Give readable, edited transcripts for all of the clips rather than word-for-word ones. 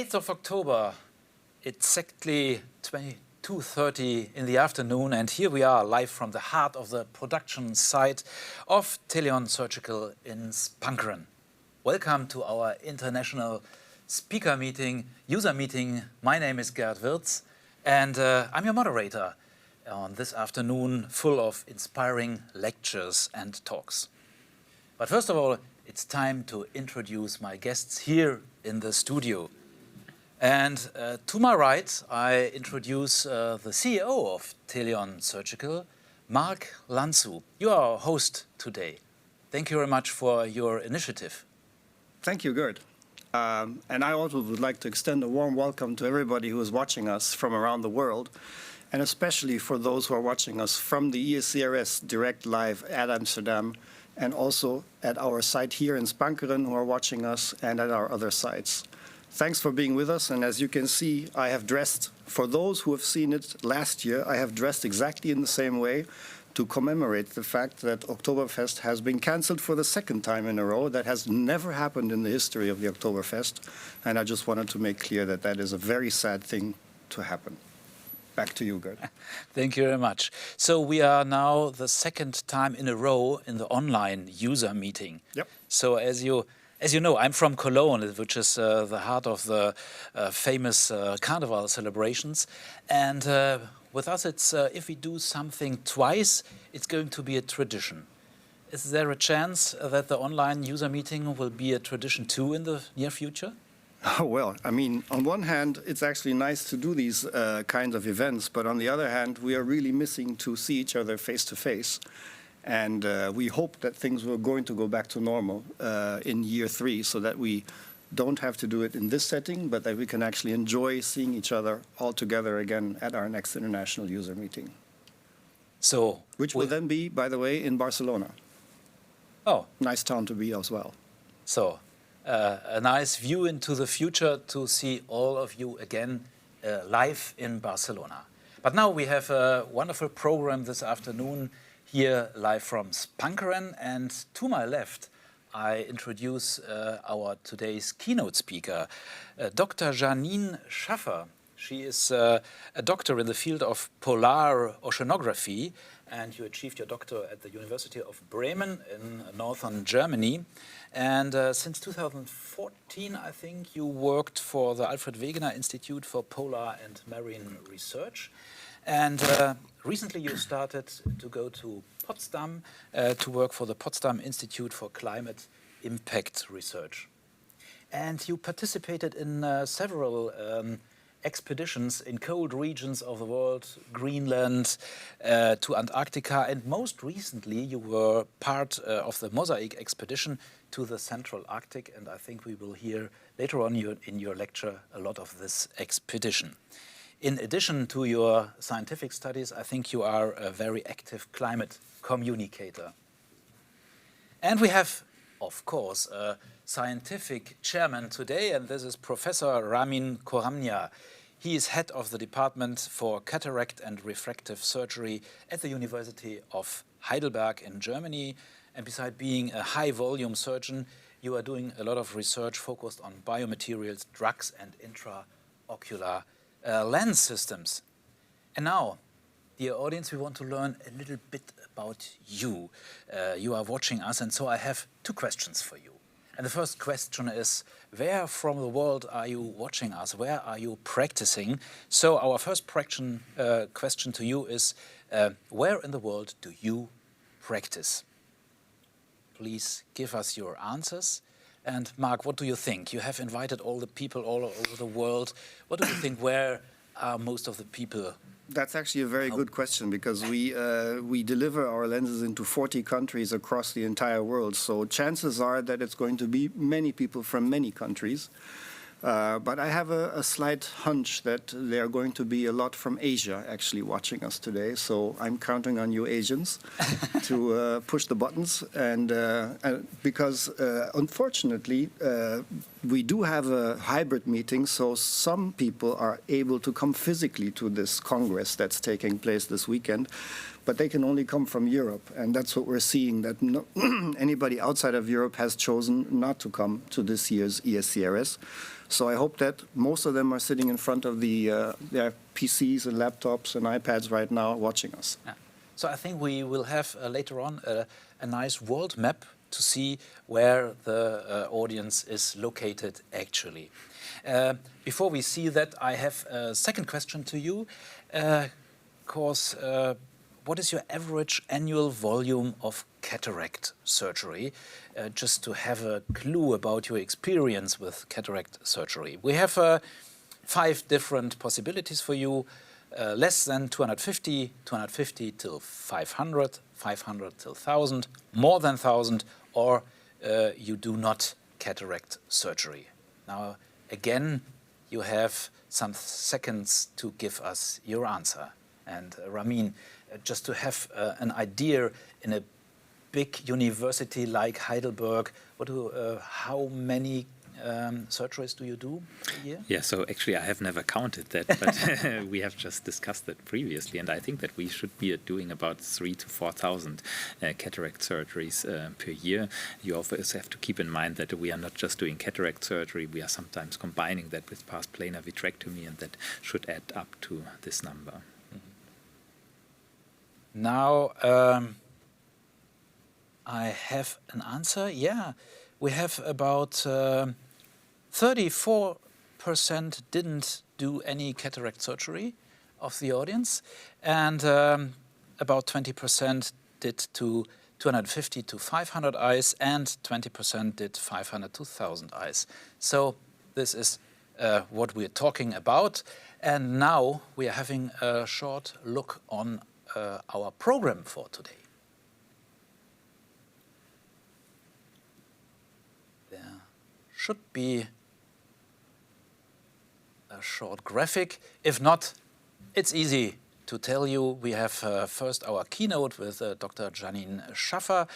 8th of October, exactly 22:30 in the afternoon, and here we are live from the heart of the production site of Teleon Surgical in Spankeren. Welcome to our international speaker meeting, user meeting. My name is Gerd Wirtz, and I'm your moderator on this afternoon full of inspiring lectures and talks. But first of all, it's time to introduce my guests here in the studio. And to my right, I introduce the CEO of Teleon Surgical, Mark Lanzu. You are our host today. Thank you very much for your initiative. Thank you, Gerd. And I also would like to extend a warm welcome to everybody who is watching us from around the world, and especially for those who are watching us from the ESCRS direct live at Amsterdam, and also at our site here in Spankeren who are watching us, and at our other sites. Thanks for being with us, and as you can see, I have dressed, for those who have seen it last year, I have dressed exactly in the same way to commemorate the fact that Oktoberfest has been cancelled for the second time in a row. That has never happened in the history of the Oktoberfest, and I just wanted to make clear that that is a very sad thing to happen. Back to you, Gerd. Thank you very much. So we are now the second time in a row in the online user meeting. Yep. So as you know, I'm from Cologne, which is the heart of the famous Carnival celebrations. And with us, it's if we do something twice, it's going to be a tradition. Is there a chance that the online user meeting will be a tradition too in the near future? Oh, well, I mean, on one hand, it's actually nice to do these kinds of events, but on the other hand, we are really missing to see each other face to face. And we hope that things are going to go back to normal in year 3, so that we don't have to do it in this setting, but that we can actually enjoy seeing each other all together again at our next international user meeting. So, which will then be, by the way, in Barcelona. Oh. Nice town to be as well. So, a nice view into the future to see all of you again live in Barcelona. But now we have a wonderful program this afternoon here live from Spankeren, and to my left I introduce our today's keynote speaker, Dr. Janin Schaffer. She is a doctor in the field of polar oceanography, and you achieved your doctor at the University of Bremen in northern Germany. And since 2014, I think, you worked for the Alfred Wegener Institute for Polar and Marine Research. And recently you started to go to Potsdam to work for the Potsdam Institute for Climate Impact Research. And you participated in several expeditions in cold regions of the world, Greenland to Antarctica, and most recently you were part of the MOSAiC expedition to the Central Arctic, and I think we will hear later on in your lecture a lot of this expedition. In addition to your scientific studies, I think you are a very active climate communicator. And we have, of course, a scientific chairman today, and this is Professor Ramin Koramnia. He is head of the Department for Cataract and Refractive Surgery at the University of Heidelberg in Germany. And besides being a high-volume surgeon, you are doing a lot of research focused on biomaterials, drugs, and intraocular lens systems. And now, dear audience, we want to learn a little bit about you. You are watching us, and so I have 2 questions for you. And the first question is, where from the world are you watching us? Where are you practicing? So our first question to you is, where in the world do you practice? Please give us your answers. And Mark, what do you think? You have invited all the people all over the world. What do you think? Where are most of the people? That's actually a very good question, because we deliver our lenses into 40 countries across the entire world. So chances are that it's going to be many people from many countries. But I have a slight hunch that there are going to be a lot from Asia actually watching us today. So I'm counting on you Asians to push the buttons. And because unfortunately, we do have a hybrid meeting, so some people are able to come physically to this Congress that's taking place this weekend. but they can only come from Europe. And that's what we're seeing, that anybody outside of Europe has chosen not to come to this year's ESCRS. So I hope that most of them are sitting in front of their PCs and laptops and iPads right now watching us. Yeah. So I think we will have later on a nice world map to see where the audience is located actually. Before we see that, I have a second question to you. What is your average annual volume of cataract surgery? Just to have a clue about your experience with cataract surgery. We have 5 different possibilities for you. Less than 250, 250 till 500, 500 till 1,000, more than 1,000, or you do not cataract surgery. Now, again, you have some seconds to give us your answer. And Ramin, just to have an idea, in a big university like Heidelberg, how many surgeries do you do a year? Yeah, so actually I have never counted that, but we have just discussed that previously, and I think that we should be doing about 3,000 to 4,000 cataract surgeries per year. You also have to keep in mind that we are not just doing cataract surgery, we are sometimes combining that with pars plana vitrectomy, and that should add up to this number. Now, I have an answer. Yeah, we have about 34% didn't do any cataract surgery of the audience, and about 20% did to 250 to 500 eyes, and 20% did 500 to 1,000 eyes. So this is what we're talking about. And now we are having a short look on our program for today. There should be a short graphic. If not, it's easy to tell you. We have first our keynote with Dr. Janin Schaffer,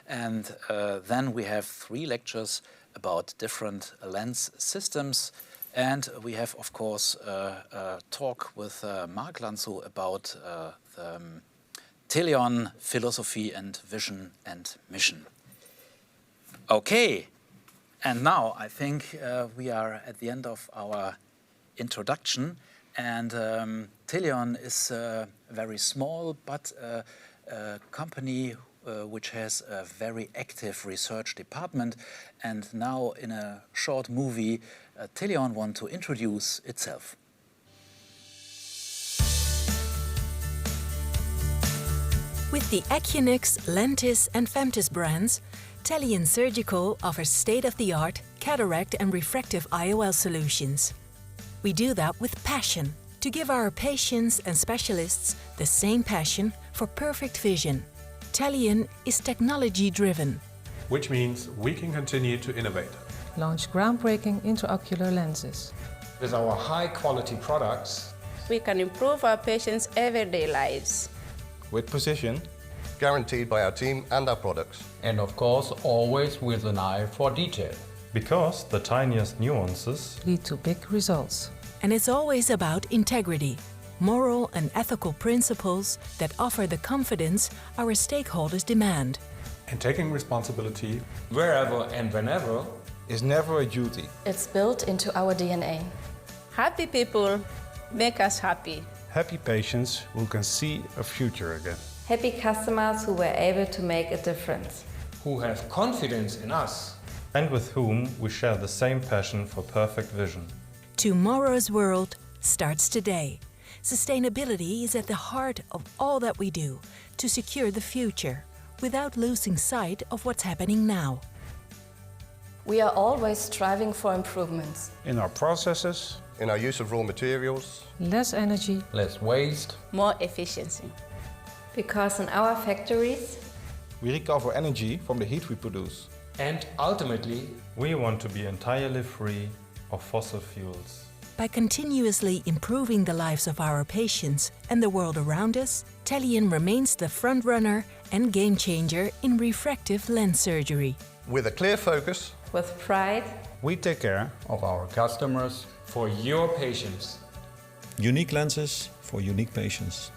and then we have 3 lectures about different lens systems. And we have, of course, a talk with Mark Lanzo about the Teleon philosophy and vision and mission. Okay, and now I think we are at the end of our introduction. And Teleon is a very small but a company which has a very active research department. And now in a short movie, Teleon wants to introduce itself. With the Ecunix, Lentis and Femtis brands, Teleon Surgical offers state-of-the-art cataract and refractive IOL solutions. We do that with passion, to give our patients and specialists the same passion for perfect vision. Teleon is technology-driven, which means we can continue to innovate. Launch groundbreaking intraocular lenses. With our high-quality products, we can improve our patients' everyday lives. With precision, guaranteed by our team and our products. And of course, always with an eye for detail. Because the tiniest nuances lead to big results. And it's always about integrity, moral and ethical principles that offer the confidence our stakeholders demand. And taking responsibility wherever and whenever is never a duty. It's built into our DNA. Happy people make us happy. Happy patients who can see a future again. Happy customers who were able to make a difference. Who have confidence in us. And with whom we share the same passion for perfect vision. Tomorrow's world starts today. Sustainability is at the heart of all that we do to secure the future, without losing sight of what's happening now. We are always striving for improvements. In our processes, in our use of raw materials, less energy, less waste, more efficiency. Because in our factories, we recover energy from the heat we produce. And ultimately, we want to be entirely free of fossil fuels. By continuously improving the lives of our patients and the world around us, Teleon remains the front-runner and game-changer in refractive lens surgery. With a clear focus, with pride, we take care of our customers for your patients. Unique lenses for unique patients.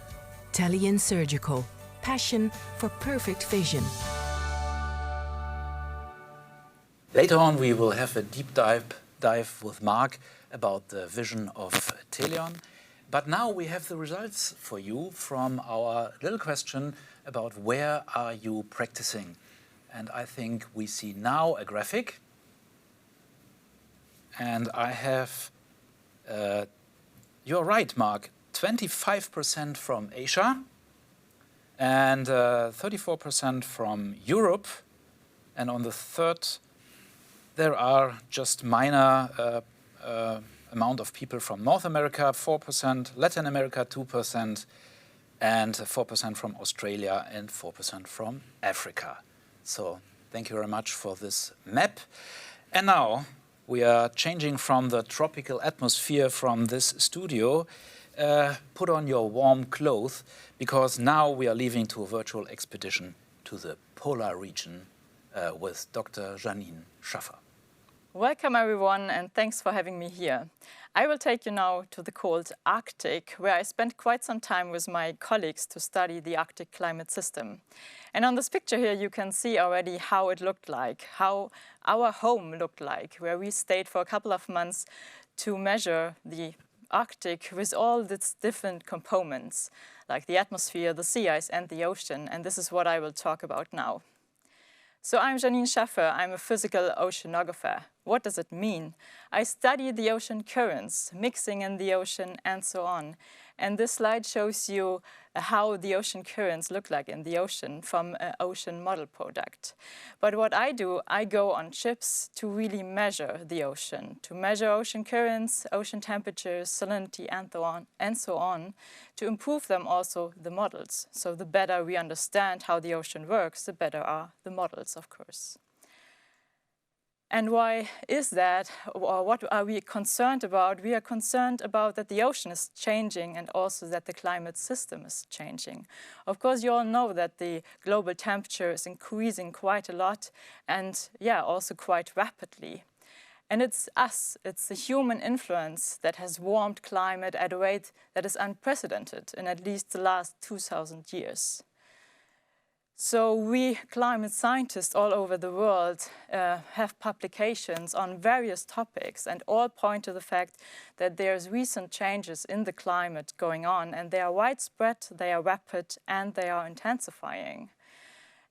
Teleon Surgical, passion for perfect vision. Later on, we will have a deep dive with Mark about the vision of Teleon. But now we have the results for you from our little question about where are you practicing. And I think we see now a graphic. And I have, you're right, Mark, 25% from Asia and 34% from Europe. And on the third, there are just minor amount of people from North America, 4%, Latin America, 2%, and 4% from Australia and 4% from Africa. So thank you very much for this map. And now we are changing from the tropical atmosphere from this studio. Put on your warm clothes, because now we are leaving to a virtual expedition to the polar region with Dr. Janin Schaffer. Welcome everyone, and thanks for having me here. I will take you now to the cold Arctic, where I spent quite some time with my colleagues to study the Arctic climate system. And on this picture here you can see already how it looked like, how our home looked like, where we stayed for a couple of months to measure the Arctic with all its different components, like the atmosphere, the sea ice and the ocean, and this is what I will talk about now. So I'm Janin Schaffer, I'm a physical oceanographer. What does it mean? I study the ocean currents, mixing in the ocean and so on. And this slide shows you how the ocean currents look like in the ocean from an ocean model product. But what I do, I go on ships to really measure the ocean, to measure ocean currents, ocean temperatures, salinity and so on, to improve them also the models. So the better we understand how the ocean works, the better are the models, of course. And why is that, or what are we concerned about? We are concerned about that the ocean is changing and also that the climate system is changing. Of course, you all know that the global temperature is increasing quite a lot and, also quite rapidly. And it's us, it's the human influence that has warmed climate at a rate that is unprecedented in at least the last 2,000 years. So we climate scientists all over the world have publications on various topics and all point to the fact that there's recent changes in the climate going on, and they are widespread, they are rapid and they are intensifying.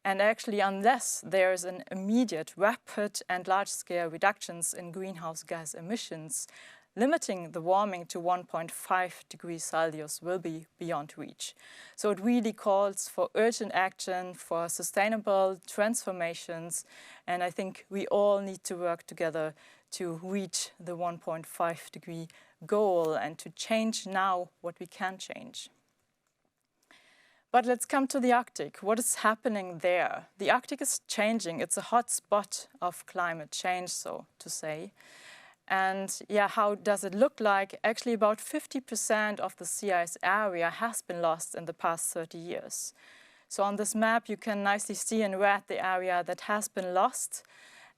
And actually, unless there is an immediate, rapid and large-scale reductions in greenhouse gas emissions, limiting the warming to 1.5 degrees Celsius will be beyond reach. So it really calls for urgent action, for sustainable transformations, and I think we all need to work together to reach the 1.5 degree goal and to change now what we can change. But let's come to the Arctic. What is happening there? The Arctic is changing. It's a hot spot of climate change, so to say. And how does it look like? Actually, about 50% of the sea ice area has been lost in the past 30 years. So on this map, you can nicely see in red the area that has been lost.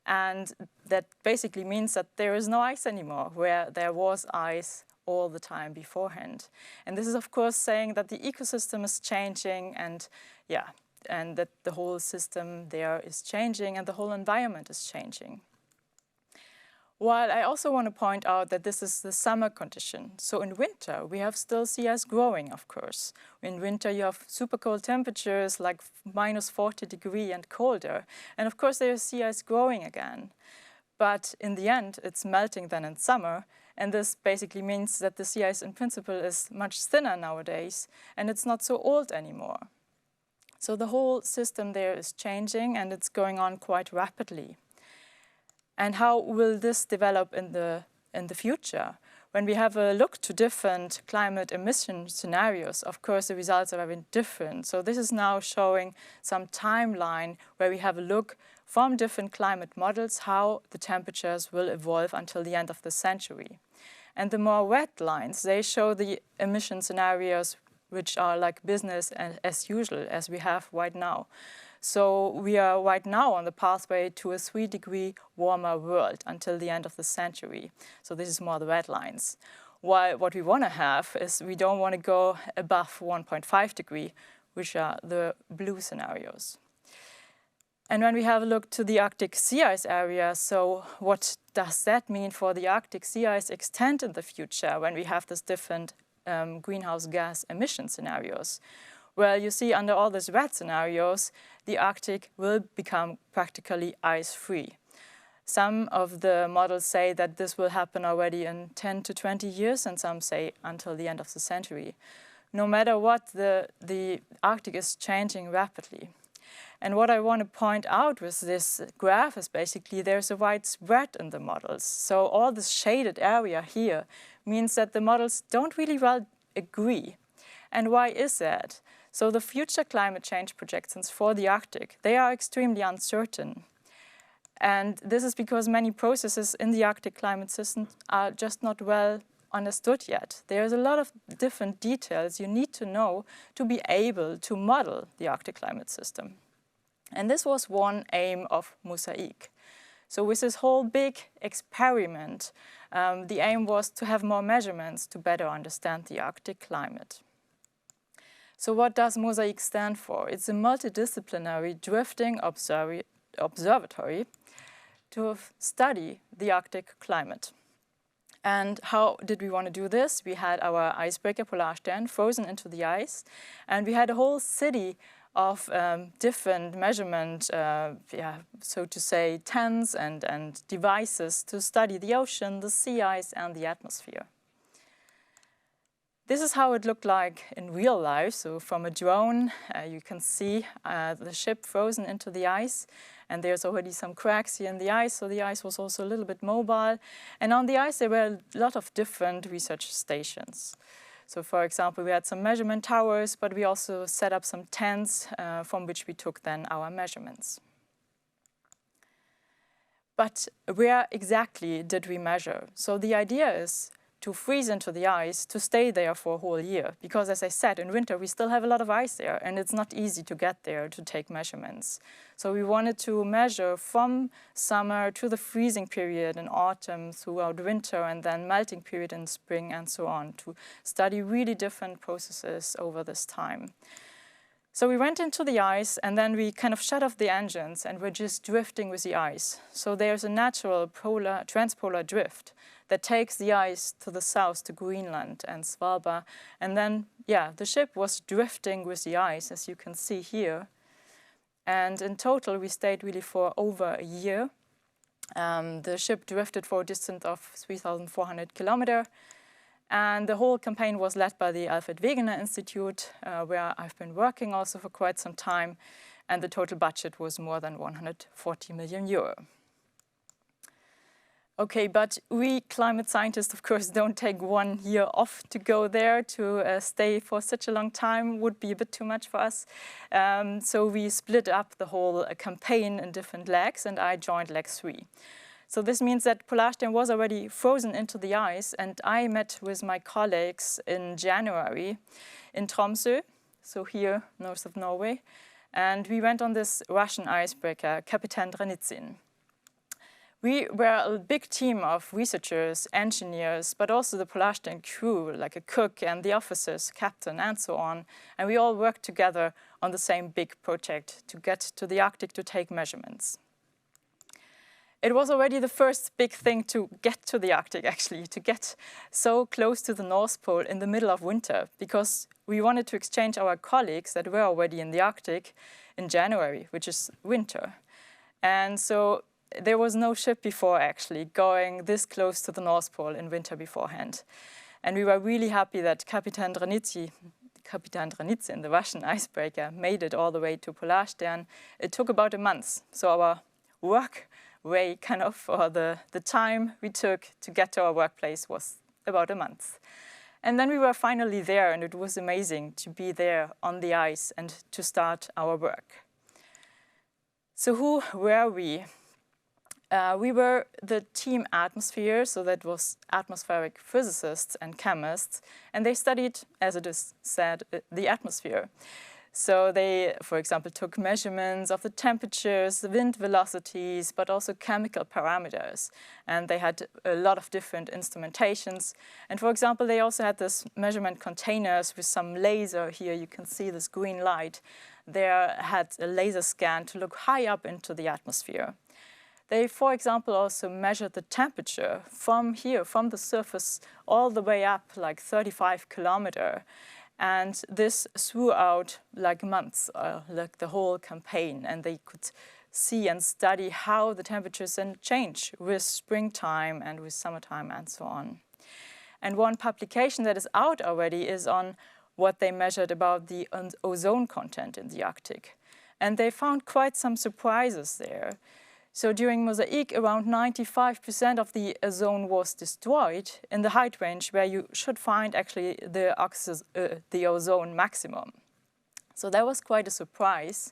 And that basically means that there is no ice anymore, where there was ice all the time beforehand. And this is, of course, saying that the ecosystem is changing and that the whole system there is changing and the whole environment is changing. While I also want to point out that this is the summer condition. So in winter, we have still sea ice growing, of course. In winter, you have super cold temperatures like minus 40 degrees and colder. And of course, there is sea ice growing again. But in the end, it's melting then in summer. And this basically means that the sea ice in principle is much thinner nowadays, and it's not so old anymore. So the whole system there is changing, and it's going on quite rapidly. And how will this develop in the future? When we have a look to different climate emission scenarios, of course, the results are very different. So this is now showing some timeline where we have a look from different climate models, how the temperatures will evolve until the end of the century. And the more red lines, they show the emission scenarios which are like business as usual, as we have right now. So we are right now on the pathway to a 3-degree warmer world until the end of the century. So this is more the red lines. While what we want to have is we don't want to go above 1.5 degree. which are the blue scenarios. And when we have a look to the Arctic sea ice area, so what does that mean for the Arctic sea ice extent in the future when we have this different greenhouse gas emission scenarios? Well, you see under all these red scenarios, the Arctic will become practically ice-free. Some of the models say that this will happen already in 10 to 20 years, and some say until the end of the century. No matter what, the Arctic is changing rapidly. And what I want to point out with this graph is basically there's a wide spread in the models. So all this shaded area here means that the models don't really well agree. And why is that? So the future climate change projections for the Arctic, they are extremely uncertain. And this is because many processes in the Arctic climate system are just not well understood yet. There's a lot of different details you need to know to be able to model the Arctic climate system. And this was one aim of MOSAiC. So with this whole big experiment, the aim was to have more measurements to better understand the Arctic climate. So what does MOSAiC stand for? It's a multidisciplinary drifting observatory to study the Arctic climate. And how did we want to do this? We had our icebreaker Polarstern frozen into the ice, and we had a whole city of different measurement, so to say, tents and devices to study the ocean, the sea ice, and the atmosphere. This is how it looked like in real life. So from a drone, you can see the ship frozen into the ice, and there's already some cracks here in the ice, so the ice was also a little bit mobile. And on the ice, there were a lot of different research stations. So for example, we had some measurement towers, but we also set up some tents from which we took then our measurements. But where exactly did we measure? So the idea is to freeze into the ice, to stay there for a whole year. Because as I said, in winter, we still have a lot of ice there, and it's not easy to get there to take measurements. So we wanted to measure from summer to the freezing period in autumn, throughout winter, and then melting period in spring, and so on, to study really different processes over this time. So we went into the ice, and then we kind of shut off the engines, and we're just drifting with the ice. So there's a natural transpolar drift that takes the ice to the south to Greenland and Svalbard. And then, the ship was drifting with the ice, as you can see here. And in total, we stayed really for over a year. The ship drifted for a distance of 3,400 kilometers. And the whole campaign was led by the Alfred Wegener Institute, where I've been working also for quite some time. And the total budget was more than 140 million euro. Okay, but we climate scientists, of course, don't take 1 year off to go there. To stay for such a long time would be a bit too much for us. So we split up the whole campaign in different legs, and I joined leg 3. So this means that Polarstern was already frozen into the ice, and I met with my colleagues in January in Tromsø, so here, north of Norway. And we went on this Russian icebreaker, Kapitan Dranitsin. We were a big team of researchers, engineers, but also the Polarstern crew, like a cook and the officers, captain, and so on. And we all worked together on the same big project to get to the Arctic to take measurements. It was already the first big thing to get to the Arctic, actually, to get so close to the North Pole in the middle of winter, because we wanted to exchange our colleagues that were already in the Arctic in January, which is winter. And so there was no ship before, actually, going this close to the North Pole in winter beforehand. And we were really happy that Kapitan Dranitsin, the Russian icebreaker, made it all the way to Polarstern. It took about a month. So our work way, kind of, or the time we took to get to our workplace was about a month. And then we were finally there, and it was amazing to be there on the ice and to start our work. So who were we? We were the team atmosphere, so that was atmospheric physicists and chemists, and they studied, as it is said, the atmosphere. So they, for example, took measurements of the temperatures, the wind velocities, but also chemical parameters. And they had a lot of different instrumentations. And for example, they also had this measurement containers with some laser. Here you can see this green light. They had a laser scan to look high up into the atmosphere. They, for example, also measured the temperature from here, from the surface, all the way up, like 35 kilometers. And this throughout like months, like the whole campaign. And they could see and study how the temperatures then change with springtime and with summertime and so on. And one publication that is out already is on what they measured about the ozone content in the Arctic. And they found quite some surprises there. So during MOSAiC, around 95% of the ozone was destroyed in the height range where you should find actually the ozone maximum. So that was quite a surprise.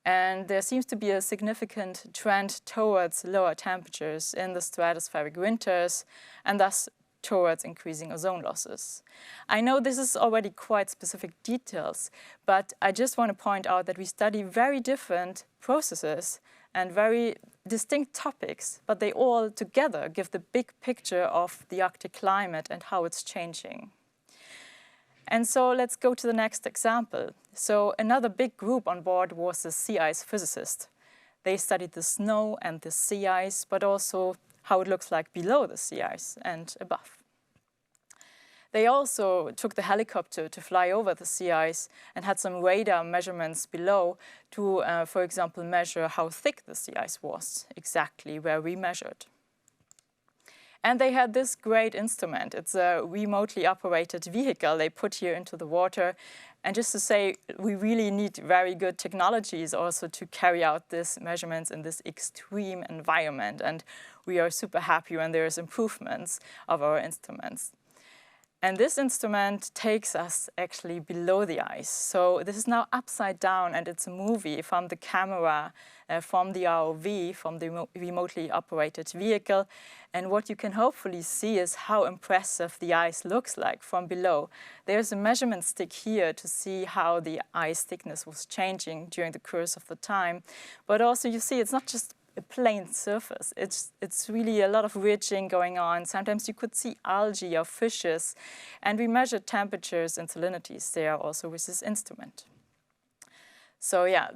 And there seems to be a significant trend towards lower temperatures in the stratospheric winters, and thus towards increasing ozone losses. I know this is already quite specific details, but I just want to point out that we study very different processes and very distinct topics, but they all together give the big picture of the Arctic climate and how it's changing. And so let's go to the next example. So another big group on board was the sea ice physicist. They studied the snow and the sea ice, but also how it looks like below the sea ice and above. They also took the helicopter to fly over the sea ice and had some radar measurements below to, for example, measure how thick the sea ice was, exactly where we measured. And they had this great instrument. It's a remotely operated vehicle they put here into the water. And just to say, we really need very good technologies also to carry out these measurements in this extreme environment. And we are super happy when there's improvements of our instruments. And this instrument takes us actually below the ice. So this is now upside down, and it's a movie from the camera, from the ROV, from the remotely operated vehicle. And what you can hopefully see is how impressive the ice looks like from below. There's a measurement stick here to see how the ice thickness was changing during the course of the time. But also you see it's not just a plain surface. It's really a lot of ridging going on. Sometimes you could see algae or fishes. And we measured temperatures and salinities there also with this instrument. So yeah,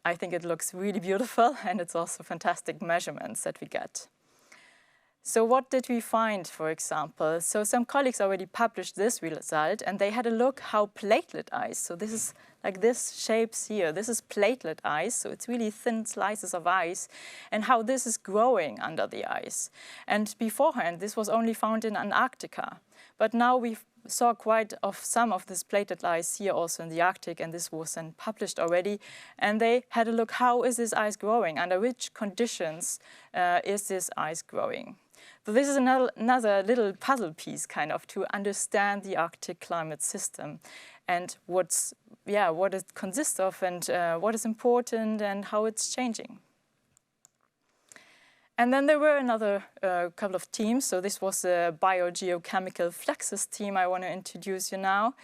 I think it looks really beautiful, and it's also fantastic measurements that we get. So what did we find, for example? So some colleagues already published this result, and they had a look how platelet ice, so this is like this shapes here, this is platelet ice, so it's really thin slices of ice, and how this is growing under the ice. And beforehand, this was only found in Antarctica, but now we saw quite some of this platelet ice here also in the Arctic, and this was then published already. And they had a look, how is this ice growing? Under which conditions is this ice growing? So this is another little puzzle piece kind of to understand the Arctic climate system and what it consists of and what is important and how it's changing. And then there were another couple of teams. So this was the Biogeochemical Flexus team I want to introduce you now.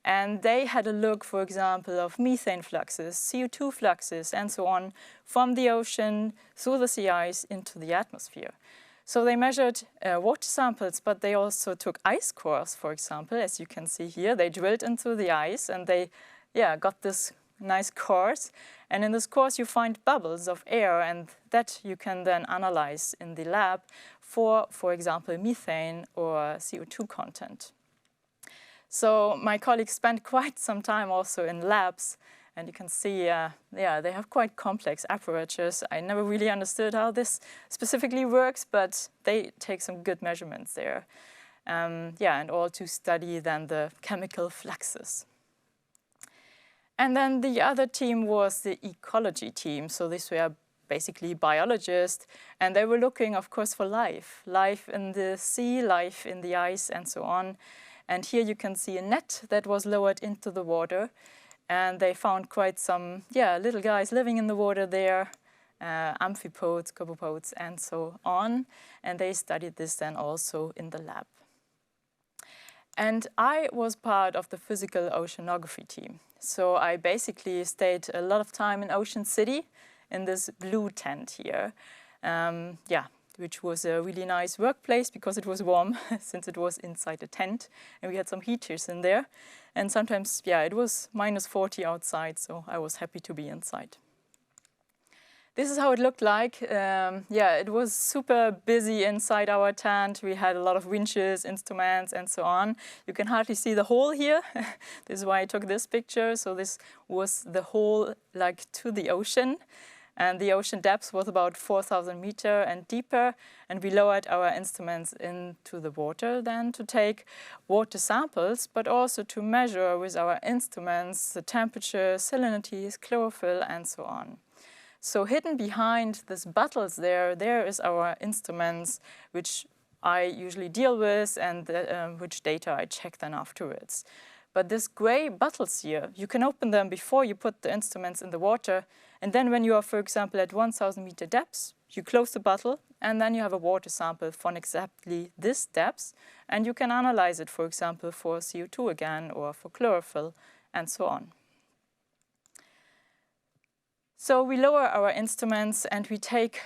And they had a look, for example, of methane fluxes, CO2 fluxes, and so on from the ocean through the sea ice into the atmosphere. So they measured water samples, but they also took ice cores, for example, as you can see here. They drilled into the ice and they got this nice cores. And in this cores you find bubbles of air, and that you can then analyze in the lab for example, methane or CO2 content. So my colleagues spent quite some time also in labs. And you can see, they have quite complex apparatures. I never really understood how this specifically works, but they take some good measurements there. And all to study then the chemical fluxes. And then the other team was the ecology team. So these were basically biologists, and they were looking, of course, for life in the sea, life in the ice, and so on. And here you can see a net that was lowered into the water. And they found quite some little guys living in the water there, amphipods, copepods, and so on. And they studied this then also in the lab. And I was part of the physical oceanography team. So I basically stayed a lot of time in Ocean City in this blue tent here. Which was a really nice workplace because it was warm since it was inside a tent and we had some heaters in there. And sometimes, it was -40 outside, so I was happy to be inside. This is how it looked like. It was super busy inside our tent. We had a lot of winches, instruments, and so on. You can hardly see the hole here. This is why I took this picture. So this was the hole like to the ocean. And the ocean depth was about 4,000 meters and deeper. And we lowered our instruments into the water then to take water samples, but also to measure with our instruments the temperature, salinities, chlorophyll, and so on. So hidden behind these bottles there is our instruments, which I usually deal with and which data I check then afterwards. But these gray bottles here, you can open them before you put the instruments in the water. And then when you are, for example, at 1,000 meter depth, you close the bottle and then you have a water sample from exactly this depth. And you can analyze it, for example, for CO2 again or for chlorophyll and so on. So we lower our instruments and we take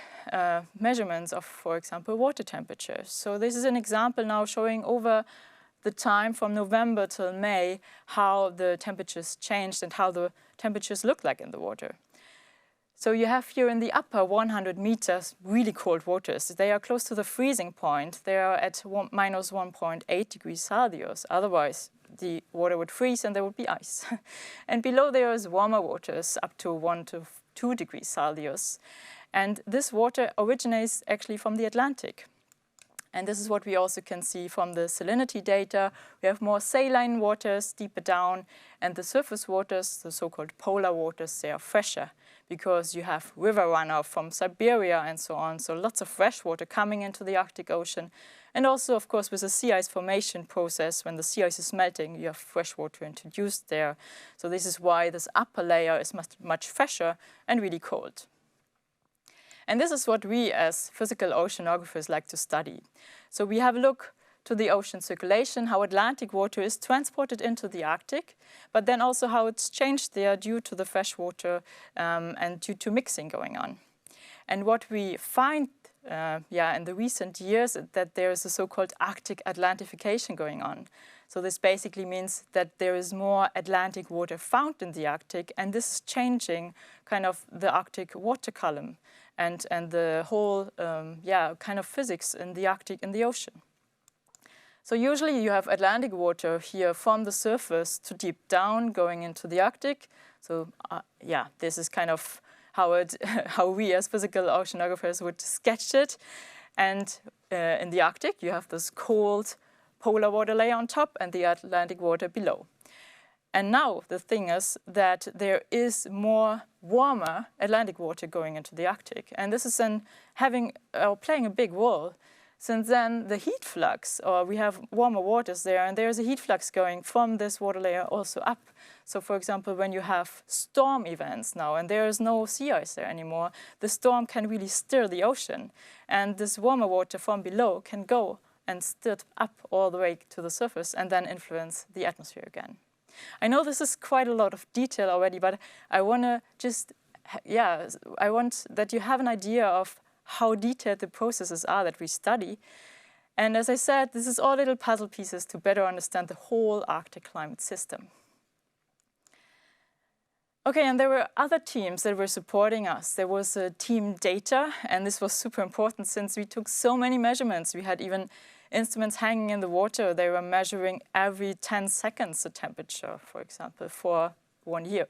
measurements of, for example, water temperature. So this is an example now showing over the time from November till May how the temperatures changed and how the temperatures look like in the water. So you have here in the upper 100 meters really cold waters. They are close to the freezing point. They are at minus 1.8 degrees Celsius. Otherwise, the water would freeze and there would be ice. And below there is warmer waters up to 1 to 2 degrees Celsius. And this water originates actually from the Atlantic. And this is what we also can see from the salinity data. We have more saline waters deeper down, and the surface waters, the so-called polar waters, they are fresher because you have river runoff from Siberia and so on. So lots of fresh water coming into the Arctic Ocean. And also, of course, with the sea ice formation process, when the sea ice is melting, you have fresh water introduced there. So this is why this upper layer is much fresher and really cold. And this is what we as physical oceanographers like to study. So we have a look to the ocean circulation, how Atlantic water is transported into the Arctic, but then also how it's changed there due to the fresh water and due to mixing going on. And what we find in the recent years that there is a so-called Arctic atlantification going on. So this basically means that there is more Atlantic water found in the Arctic, and this is changing kind of the Arctic water column and the whole kind of physics in the Arctic and the ocean. So usually you have Atlantic water here from the surface to deep down going into the Arctic. So this is kind of how we as physical oceanographers would sketch it. And in the Arctic you have this cold polar water layer on top and the Atlantic water below. And now the thing is that there is more warmer Atlantic water going into the Arctic. And this is then playing a big role. Since then, the heat flux, or we have warmer waters there, and there's a heat flux going from this water layer also up. So for example, when you have storm events now, and there is no sea ice there anymore, the storm can really stir the ocean. And this warmer water from below can go and stir up all the way to the surface and then influence the atmosphere again. I know this is quite a lot of detail already, but I want that you have an idea of how detailed the processes are that we study. And as I said, this is all little puzzle pieces to better understand the whole Arctic climate system. Okay, and there were other teams that were supporting us. There was team data, and this was super important since we took so many measurements. We had even instruments hanging in the water. They were measuring every 10 seconds the temperature, for example, for 1 year.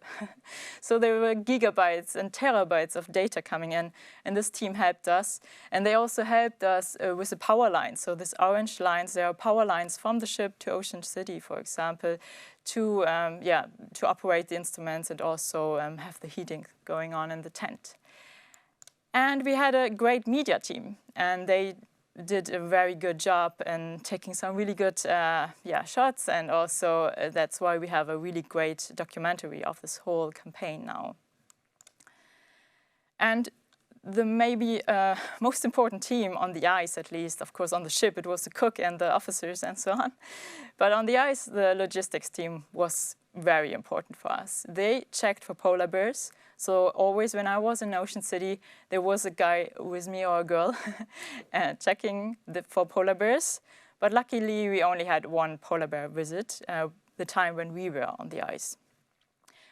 So there were gigabytes and terabytes of data coming in, and this team helped us. And they also helped us with the power lines. So these orange lines, there are power lines from the ship to Ocean City, for example, to operate the instruments and also have the heating going on in the tent. And we had a great media team, and they did a very good job in taking some really good shots, and also that's why we have a really great documentary of this whole campaign now. And the maybe most important team on the ice, at least, of course, on the ship, it was the cook and the officers and so on. But on the ice, the logistics team was very important for us. They checked for polar bears. So always when I was in Ocean City, there was a guy with me or a girl checking for polar bears. But luckily, we only had one polar bear visit, the time when we were on the ice.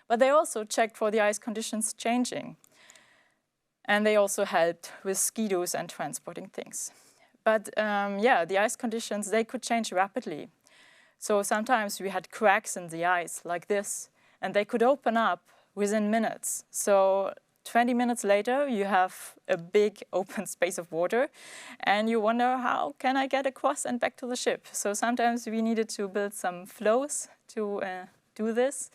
But they also checked for the ice conditions changing. And they also helped with ski-doos and transporting things. But yeah, the ice conditions, they could change rapidly. So sometimes we had cracks in the ice like this, and they could open up within minutes. So 20 minutes later, you have a big open space of water, and you wonder, how can I get across and back to the ship? So sometimes we needed to build some flows to do this.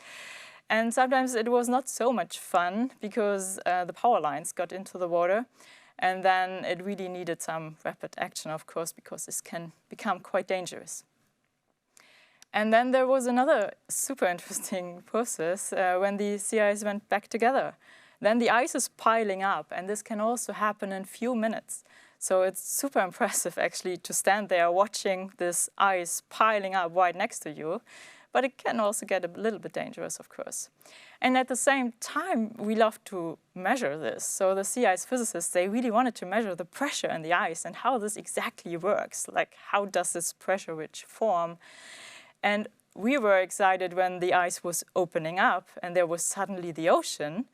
And sometimes it was not so much fun because the power lines got into the water, and then it really needed some rapid action, of course, because this can become quite dangerous. And then there was another super interesting process when the sea ice went back together. Then the ice is piling up, and this can also happen in few minutes. So it's super impressive, actually, to stand there watching this ice piling up right next to you. But it can also get a little bit dangerous, of course. And at the same time, we love to measure this. So the sea ice physicists, they really wanted to measure the pressure in the ice and how this exactly works. Like, how does this pressure ridge form? And we were excited when the ice was opening up and there was suddenly the ocean.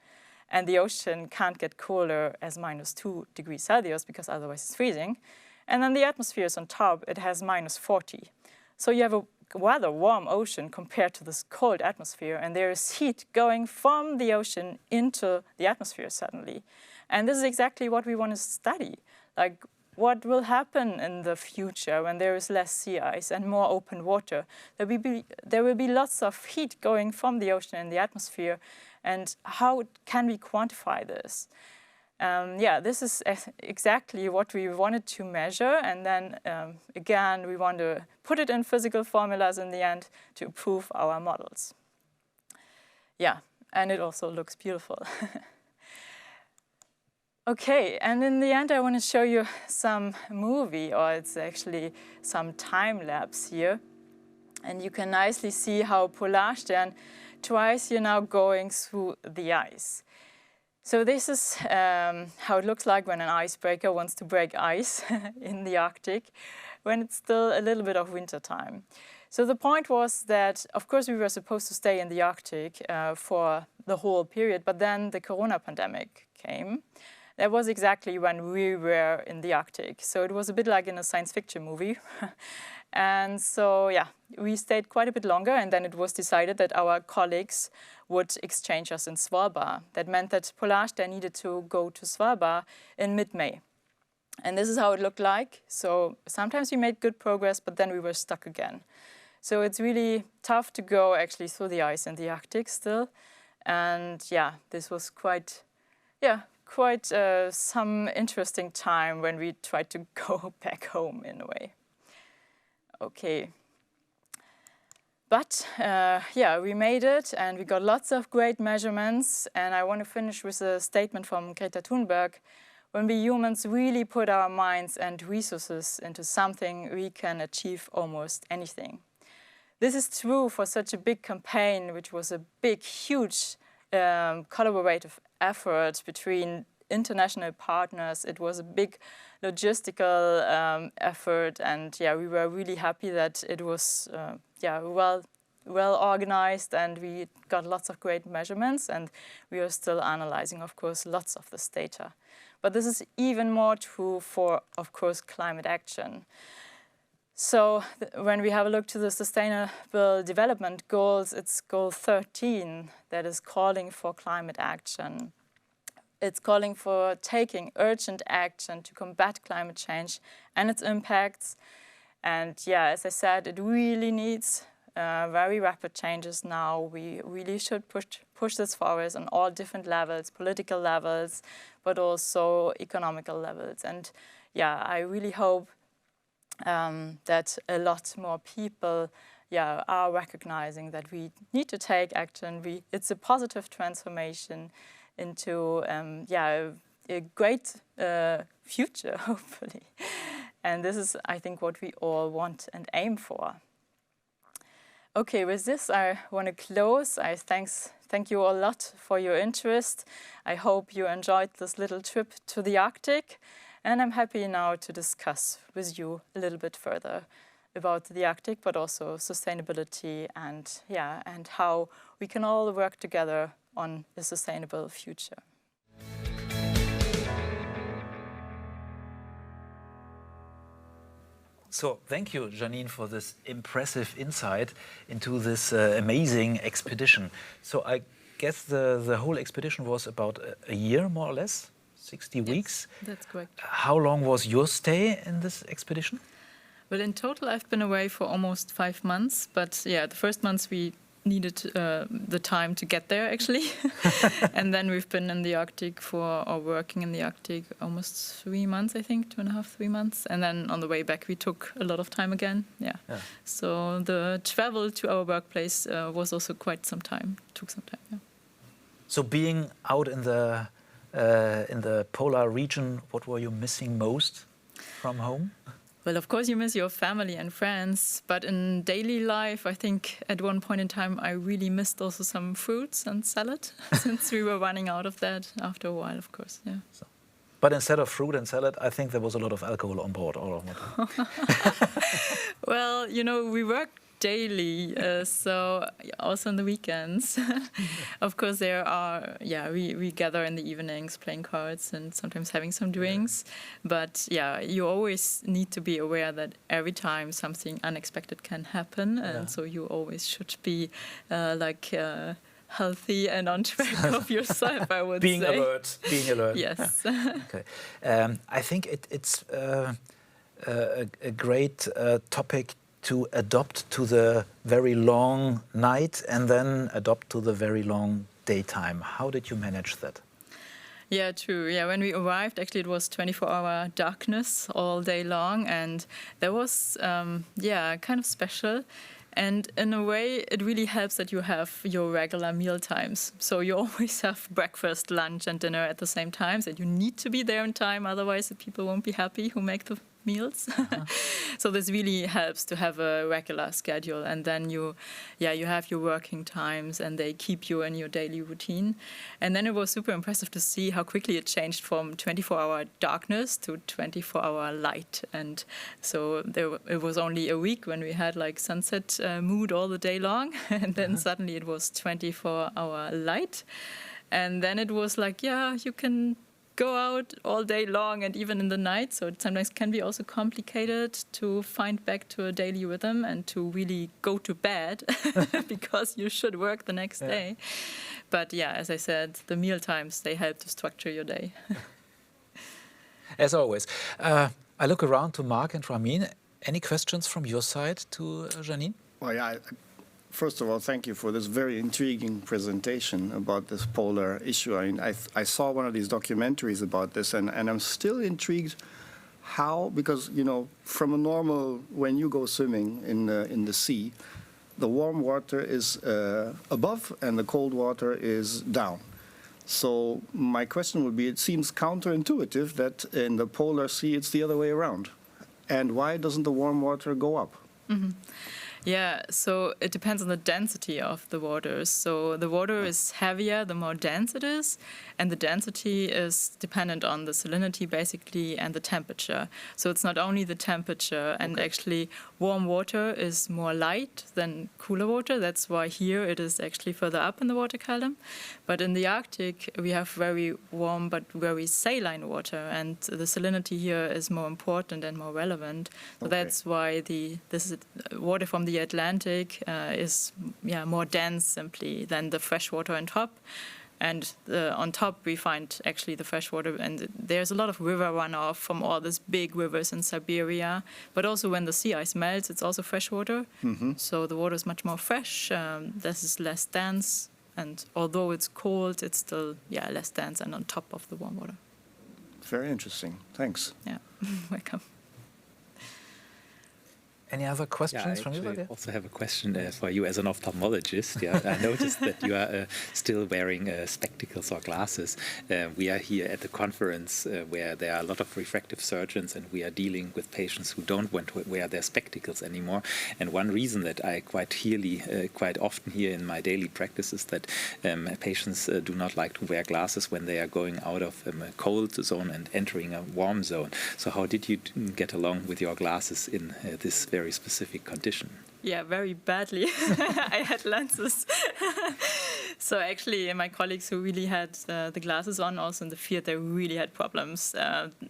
And the ocean can't get cooler as -2 degrees Celsius because otherwise it's freezing. And then the atmosphere is on top, it has -40. So you have a rather warm ocean compared to this cold atmosphere, and there is heat going from the ocean into the atmosphere suddenly. And this is exactly what we want to study. Like, what will happen in the future when there is less sea ice and more open water? There will be lots of heat going from the ocean and the atmosphere, and how can we quantify this? Yeah, this is exactly what we wanted to measure, and then again, we want to put it in physical formulas in the end to prove our models. Yeah, and it also looks beautiful. Okay, and in the end, I want to show you some movie, or it's actually some time lapse here. And you can nicely see how Polarstern twice you're now going through the ice. So this is how it looks like when an icebreaker wants to break ice in the Arctic, when it's still a little bit of winter time. So the point was that, of course, we were supposed to stay in the Arctic for the whole period, but then the corona pandemic came. That was exactly when we were in the Arctic. So it was a bit like in a science fiction movie. And so, yeah, we stayed quite a bit longer, and then it was decided that our colleagues would exchange us in Svalbard. That meant that Polarstern needed to go to Svalbard in mid-May. And this is how it looked like. So sometimes we made good progress, but then we were stuck again. So it's really tough to go actually through the ice in the Arctic still. And yeah, this was quite some interesting time when we tried to go back home in a way. Okay. But yeah, we made it, and we got lots of great measurements. And I want to finish with a statement from Greta Thunberg. When we humans really put our minds and resources into something, we can achieve almost anything. This is true for such a big campaign, which was a big, huge collaborative effort between international partners. It was a big logistical effort, and yeah, we were really happy that it was well organized, and we got lots of great measurements, and we are still analyzing, of course, lots of this data. But this is even more true for, of course, climate action. So when we have a look to the Sustainable Development Goals, it's Goal 13 that is calling for climate action. It's calling for taking urgent action to combat climate change and its impacts. And yeah, as I said, it really needs very rapid changes now. We really should push this forward on all different levels, political levels, but also economical levels. And yeah, I really hope that a lot more people are recognizing that we need to take action. It's a positive transformation into a great future, hopefully. And this is, I think, what we all want and aim for. Okay, with this, I want to close. I thank you a lot for your interest. I hope you enjoyed this little trip to the Arctic. And I'm happy now to discuss with you a little bit further about the Arctic, but also sustainability and how we can all work together on a sustainable future. So thank you, Janin, for this impressive insight into this amazing expedition. So I guess the whole expedition was about a year, more or less, 60 weeks. That's correct. How long was your stay in this expedition? Well, in total, I've been away for almost 5 months. But yeah, the first months we needed the time to get there, actually. And then we've been in the Arctic or working in the Arctic almost 3 months, I think, 2.5, 3 months. And then on the way back, we took a lot of time again. Yeah. So the travel to our workplace was also quite some time, took some time, yeah. So being out in the polar region, what were you missing most from home? Well, of course, you miss your family and friends, but in daily life, I think at one point in time, I really missed also some fruits and salad, since we were running out of that after a while, of course, yeah. So, but instead of fruit and salad, I think there was a lot of alcohol on board. Well, you know, we worked daily, so also on the weekends. Of course, there are, we gather in the evenings playing cards and sometimes having some drinks. But yeah, you always need to be aware that every time something unexpected can happen. And so you always should be healthy and on track of yourself, I would Being say. Being alert. Yes. Okay. I think it's a great topic to adopt to the very long night and then adopt to the very long daytime. How did you manage that? Yeah, true. Yeah, when we arrived, actually, it was 24-hour darkness all day long, and that was, kind of special. And in a way, it really helps that you have your regular meal times. So you always have breakfast, lunch, and dinner at the same time. So you need to be there in time, otherwise the people won't be happy who make the meals. So this really helps to have a regular schedule, and then you have your working times and they keep you in your daily routine. And then it was super impressive to see how quickly it changed from 24-hour darkness to 24-hour light. And so it was only a week when we had like sunset mood all the day long, and then suddenly it was 24-hour light. And then it was like, you can go out all day long and even in the night. So it sometimes can be also complicated to find back to a daily rhythm and to really go to bed because you should work the next day. But as I said, the meal times, they help to structure your day. As always. I look around to Mark and Ramin. Any questions from your side to Janin? Well, first of all, thank you for this very intriguing presentation about this polar issue. I mean, I saw one of these documentaries about this, and I'm still intrigued how, because, you know, from a normal, when you go swimming in the sea, the warm water is above and the cold water is down. So my question would be, it seems counterintuitive that in the polar sea it's the other way around. And why doesn't the warm water go up? Mm-hmm. Yeah, so it depends on the density of the water. So the water is heavier the more dense it is, and the density is dependent on the salinity, basically, and the temperature. So it's not only the temperature, and actually warm water is more light than cooler water. That's why here it is actually further up in the water column. But in the Arctic, we have very warm but very saline water, and the salinity here is more important and more relevant. So that's why this is water from the Atlantic is more dense simply than the fresh water on top. And on top we find actually the fresh water, and there's a lot of river runoff from all these big rivers in Siberia. But also when the sea ice melts, it's also fresh water. Mm-hmm. So the water is much more fresh. This is less dense, and although it's cold, it's still less dense and on top of the warm water. Very interesting. Thanks. Yeah, welcome. Any other questions from you? I also have a question for you as an ophthalmologist. Yeah, I noticed that you are still wearing spectacles or glasses. We are here at the conference where there are a lot of refractive surgeons, and we are dealing with patients who don't want to wear their spectacles anymore. And one reason that I quite often hear in my daily practice is that patients do not like to wear glasses when they are going out of a cold zone and entering a warm zone. So how did you get along with your glasses in this very specific condition? Yeah, very badly. I had lenses. So actually, my colleagues who really had the glasses on, also in the field, they really had problems.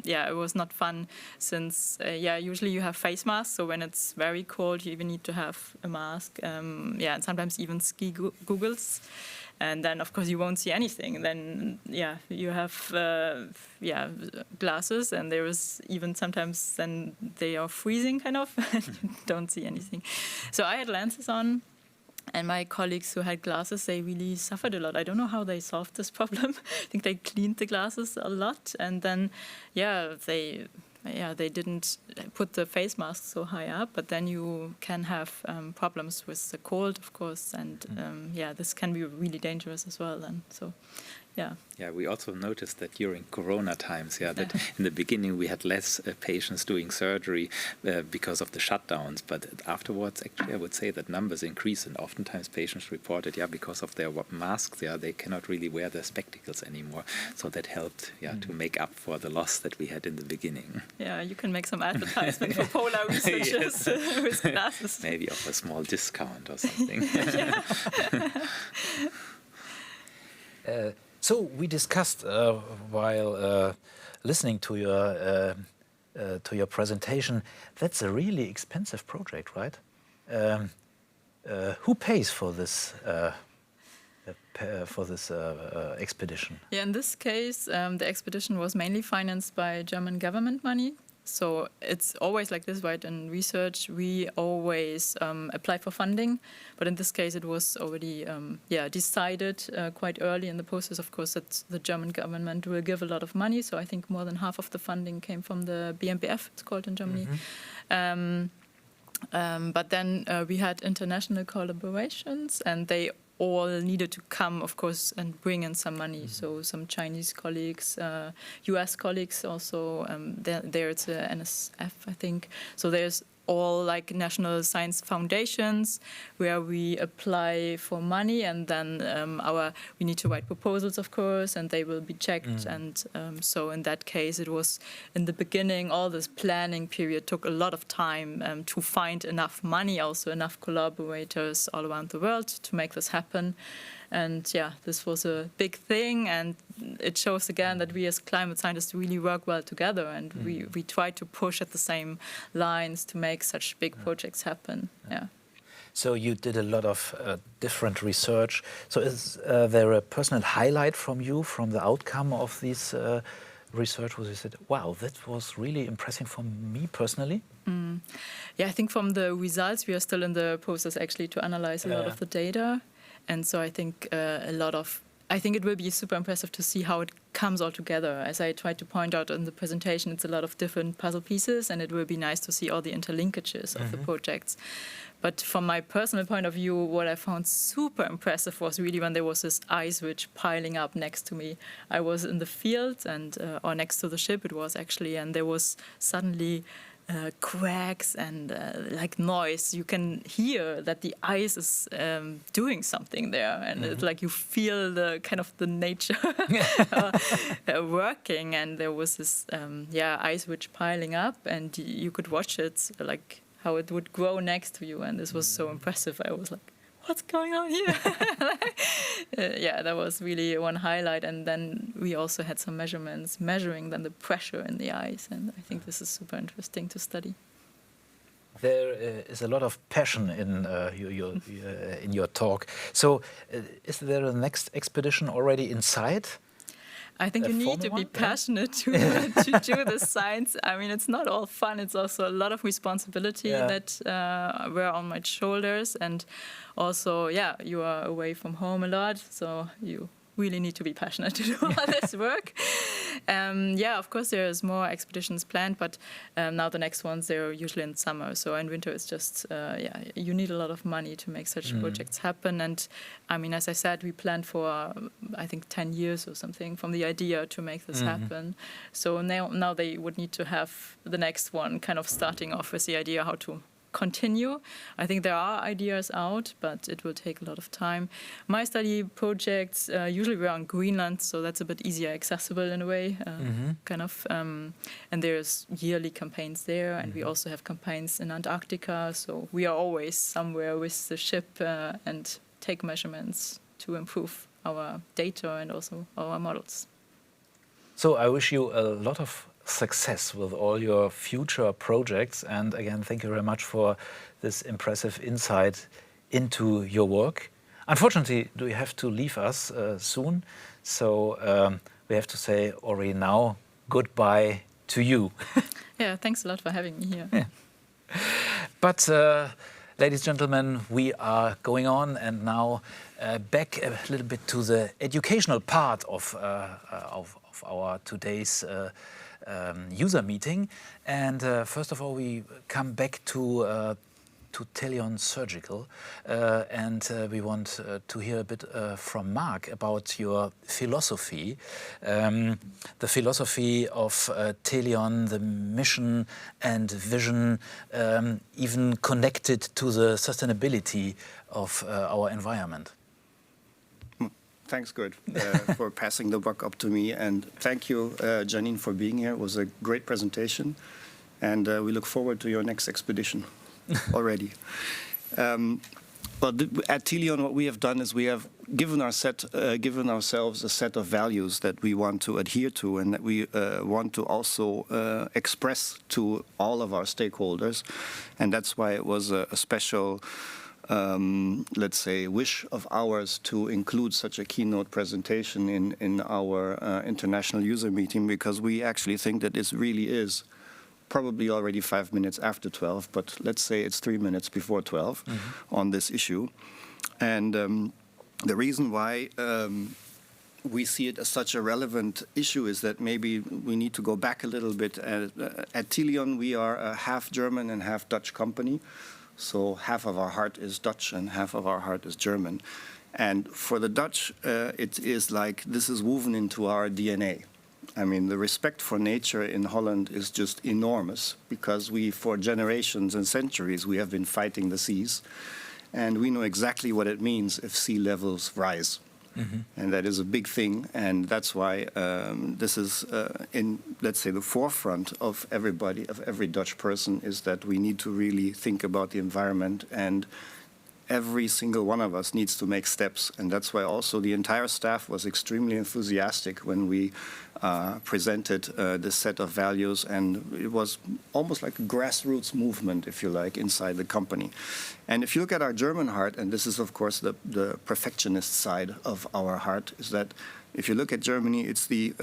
Yeah, it was not fun since, usually you have face masks. So when it's very cold, you even need to have a mask. And sometimes even ski goggles. And then, of course, you won't see anything. Then, you have glasses, and there is even sometimes then they are freezing, kind of, and you don't see anything. So I had lenses on, and my colleagues who had glasses, they really suffered a lot. I don't know how they solved this problem. I think they cleaned the glasses a lot, and then, they didn't put the face mask so high up, but then you can have problems with the cold, of course, and this can be really dangerous as well. And so, Yeah, we also noticed that during Corona times, that in the beginning we had less patients doing surgery because of the shutdowns, but afterwards, actually, I would say that numbers increase, and oftentimes patients reported, because of their masks, they cannot really wear their spectacles anymore. So that helped, to make up for the loss that we had in the beginning. Yeah, you can make some advertisement for polar researchers with glasses. Maybe offer a small discount or something. So we discussed while listening to your presentation. That's a really expensive project, right? Who pays for this expedition? Yeah, in this case, the expedition was mainly financed by German government money. So it's always like this, right? In research, we always apply for funding, but in this case, it was already decided quite early in the process, of course, that the German government will give a lot of money. So I think more than half of the funding came from the BMBF, it's called in Germany. But then we had international collaborations, and they all needed to come, of course, and bring in some money. So some Chinese colleagues, US colleagues also, there it's a NSF, I think. So there's all like national science foundations where we apply for money, and then we need to write proposals, of course, and they will be checked. And so in that case, it was in the beginning, all this planning period took a lot of time to find enough money, also enough collaborators all around the world to make this happen. And this was a big thing, and it shows again that we as climate scientists really work well together, and we try to push at the same lines to make such big projects happen. So you did a lot of different research. So is there a personal highlight from you, from the outcome of this research, where you said, wow, that was really impressive for me personally? I think from the results, we are still in the process actually to analyze a lot of the data. And so I think I think it will be super impressive to see how it comes all together. As I tried to point out in the presentation, it's a lot of different puzzle pieces, and it will be nice to see all the interlinkages of the projects. But from my personal point of view, what I found super impressive was really when there was this ice ridge piling up next to me. I was in the field, or next to the ship it was actually, and there was suddenly cracks and like noise. You can hear that the ice is doing something there, and it's like you feel the kind of the nature working. And there was this ice ridge piling up, and you could watch it like how it would grow next to you, and this was so impressive. I was like, what's going on here? That was really one highlight. And then we also had some measurements measuring then the pressure in the ice, and I think this is super interesting to study. There is a lot of passion in your talk. So is there a next expedition already in sight? I think you need to be passionate to do the science. I mean, it's not all fun. It's also a lot of responsibility that were on my shoulders. And also, you are away from home a lot. So you really need to be passionate to do all this work. Yeah, of course there's more expeditions planned, but now the next ones, they're usually in summer. So in winter it's just, you need a lot of money to make such projects happen. And I mean, as I said, we planned for, I think, 10 years or something from the idea to make this happen. So now they would need to have the next one kind of starting off with the idea how to continue. I think there are ideas out, but it will take a lot of time. My study projects usually were on Greenland, so that's a bit easier accessible in a way, kind of. And there's yearly campaigns there, and we also have campaigns in Antarctica. So we are always somewhere with the ship and take measurements to improve our data and also our models. So I wish you a lot of success with all your future projects, and again, thank you very much for this impressive insight into your work. Unfortunately, you have to leave us soon, so we have to say already now goodbye to you. Yeah, thanks a lot for having me here. Yeah. But ladies and gentlemen, we are going on, and now back a little bit to the educational part of our today's user meeting. And first of all, we come back to Teleon Surgical, and we want to hear a bit from Mark about your philosophy, the philosophy of Teleon, the mission and vision, even connected to the sustainability of our environment. Thanks, Gerd, for passing the buck up to me. And thank you, Janin, for being here. It was a great presentation. And we look forward to your next expedition already. But at Teleon, what we have done is we have given ourselves a set of values that we want to adhere to and that we want to also express to all of our stakeholders. And that's why it was a special let's say, wish of ours to include such a keynote presentation in our international user meeting, because we actually think that this really is probably already 5 minutes after 12, but let's say it's 3 minutes before 12 on this issue. And the reason why we see it as such a relevant issue is that maybe we need to go back a little bit. At Teleon, we are a half German and half Dutch company. So half of our heart is Dutch and half of our heart is German. And for the Dutch, it is like this is woven into our DNA. I mean, the respect for nature in Holland is just enormous, because we, for generations and centuries, we have been fighting the seas. And we know exactly what it means if sea levels rise. And that is a big thing, and that's why this is in, let's say, the forefront of everybody, of every Dutch person, is that we need to really think about the environment, and every single one of us needs to make steps. And that's why also the entire staff was extremely enthusiastic when we presented this set of values, and it was almost like a grassroots movement, if you like, inside the company. And if you look at our German heart, and this is of course the perfectionist side of our heart, is that if you look at Germany, it's the,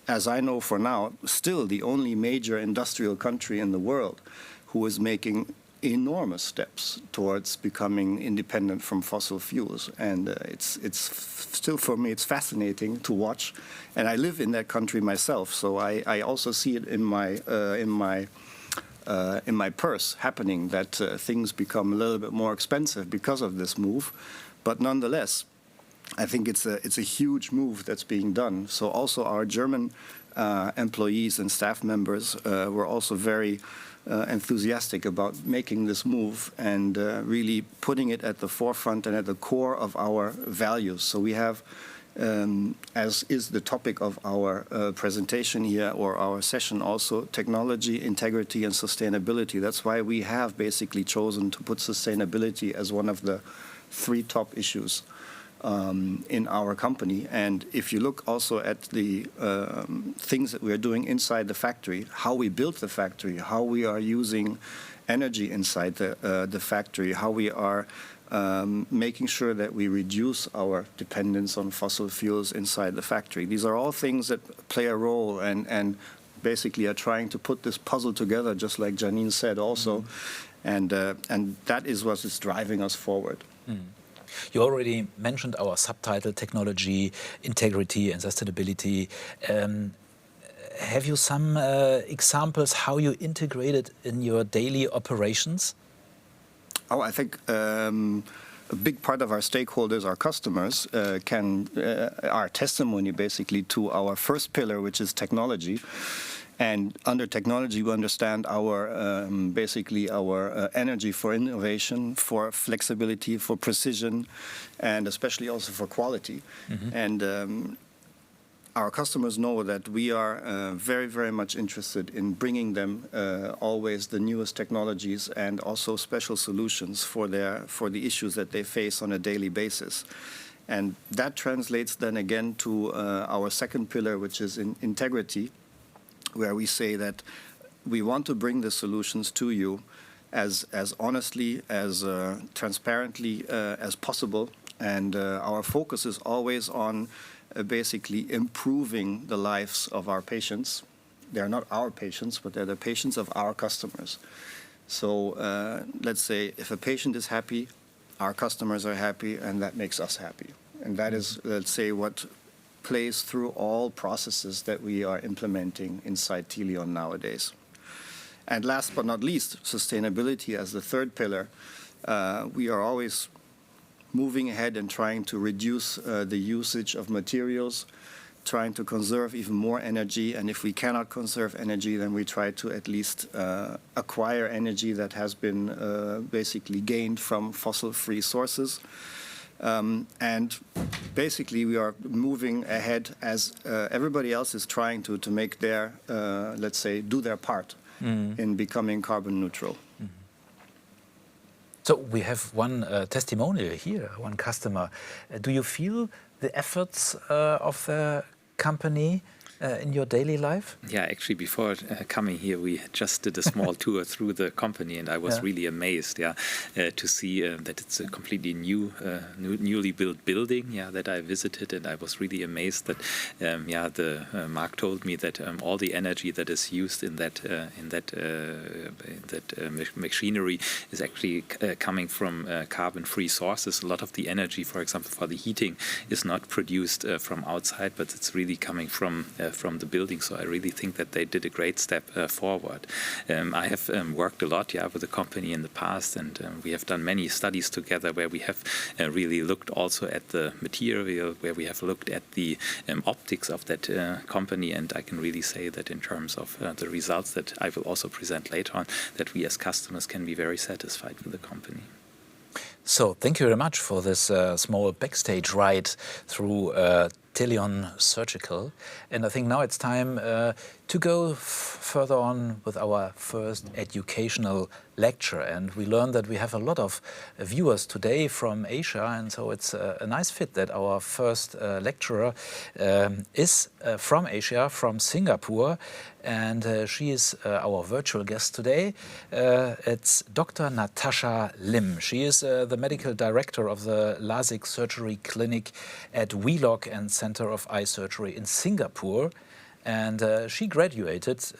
as I know for now, still the only major industrial country in the world who is making enormous steps towards becoming independent from fossil fuels. And it's still, for me, it's fascinating to watch. And I live in that country myself, so I also see it in my purse happening, that things become a little bit more expensive because of this move. But nonetheless, I think it's a huge move that's being done. So also our German employees and staff members were also very enthusiastic about making this move and really putting it at the forefront and at the core of our values. So we have, as is the topic of our presentation here, or our session also, technology, integrity and sustainability. That's why we have basically chosen to put sustainability as one of the 3 top issues in our company. And if you look also at the things that we are doing inside the factory, how we built the factory, how we are using energy inside the factory, how we are making sure that we reduce our dependence on fossil fuels inside the factory. These are all things that play a role and basically are trying to put this puzzle together, just like Janin said also. And that is what is driving us forward. You already mentioned our subtitle, technology, integrity and sustainability. have you some examples how you integrate it in your daily operations? Oh, I think a big part of our stakeholders, our customers, are testimony basically to our first pillar, which is technology. And under technology, we understand our basically our energy for innovation, for flexibility, for precision, and especially also for quality. And our customers know that we are very, very much interested in bringing them always the newest technologies and also special solutions for the issues that they face on a daily basis. And that translates then again to our second pillar, which is integrity, where we say that we want to bring the solutions to you as honestly, as transparently as possible. And our focus is always on basically improving the lives of our patients. They're not our patients, but they're the patients of our customers. So let's say if a patient is happy, our customers are happy, and that makes us happy. And that is, let's say, what plays through all processes that we are implementing inside Teleon nowadays. And last but not least, sustainability as the third pillar. We are always moving ahead and trying to reduce the usage of materials, trying to conserve even more energy. And if we cannot conserve energy, then we try to at least acquire energy that has been basically gained from fossil-free sources. And basically, we are moving ahead as everybody else is trying to make their, let's say, do their part in becoming carbon neutral. So we have one testimonial here, one customer. Do you feel the efforts of the company in your daily life? Yeah, actually, before coming here, we just did a small tour through the company, and I was really amazed, to see that it's a completely newly built building, that I visited, and I was really amazed that, Mark told me that all the energy that is used in that machinery is actually coming from carbon-free sources. A lot of the energy, for example, for the heating, is not produced from outside, but it's really coming from the building. So I really think that they did a great step forward. I have worked a lot with the company in the past, and we have done many studies together where we have really looked also at the material, where we have looked at the optics of that company, and I can really say that in terms of the results that I will also present later on, that we as customers can be very satisfied with the company. So thank you very much for this small backstage ride through Teleon Surgical. And I think now it's time to go further on with our first educational lecture. And we learned that we have a lot of viewers today from Asia, and so it's a nice fit that our first lecturer is from Asia, from Singapore, and she is our virtual guest today. It's Dr. Natasha Lim. She is the medical director of the LASIK surgery clinic at Wheelock and Center of Eye Surgery in Singapore, and she graduated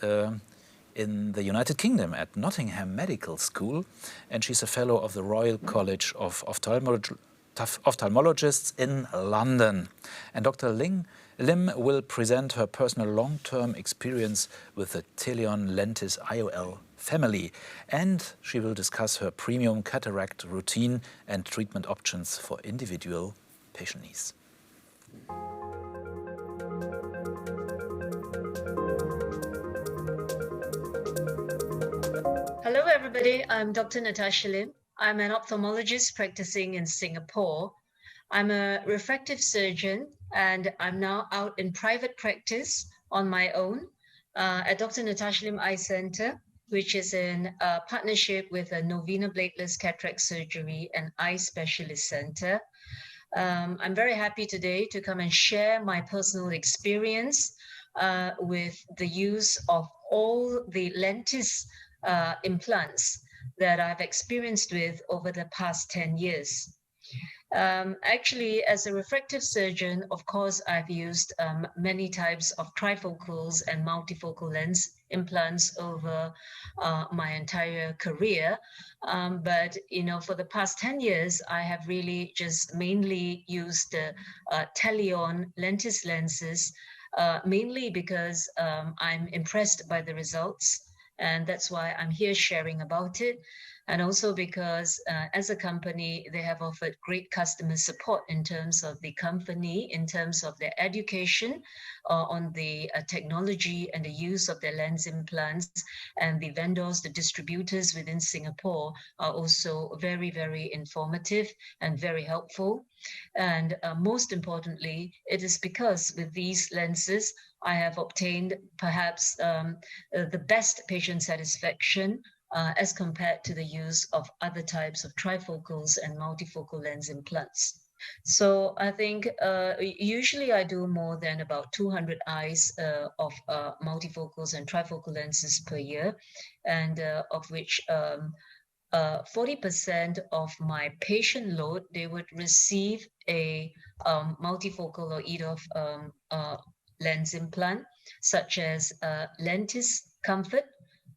in the United Kingdom at Nottingham Medical School, and she's a fellow of the Royal College of Ophthalmologists in London. And Dr. Lim will present her personal long-term experience with the Teleon Lentis IOL family, and she will discuss her premium cataract routine and treatment options for individual patient needs. Hello everybody, I'm Dr. Natasha Lim. I'm an ophthalmologist practicing in Singapore. I'm a refractive surgeon and I'm now out in private practice on my own at Dr. Natasha Lim Eye Center, which is in partnership with a Novena Bladeless Cataract Surgery and Eye Specialist Center. I'm very happy today to come and share my personal experience with the use of all the lentis implants that I've experienced with over the past 10 years. Actually, as a refractive surgeon, of course, I've used many types of trifocals and multifocal lens implants over my entire career. But, for the past 10 years, I have really just mainly used Teleon lentis lenses mainly because I'm impressed by the results, and that's why I'm here sharing about it. And also because as a company, they have offered great customer support in terms of the company, in terms of their education on the technology and the use of their lens implants. And the vendors, the distributors within Singapore are also very, very informative and very helpful. And most importantly, it is because with these lenses, I have obtained perhaps the best patient satisfaction as compared to the use of other types of trifocals and multifocal lens implants. So I think usually I do more than about 200 eyes of multifocals and trifocal lenses per year, and of which 40% of my patient load, they would receive a multifocal or EDOF lens implant, such as Lentis Comfort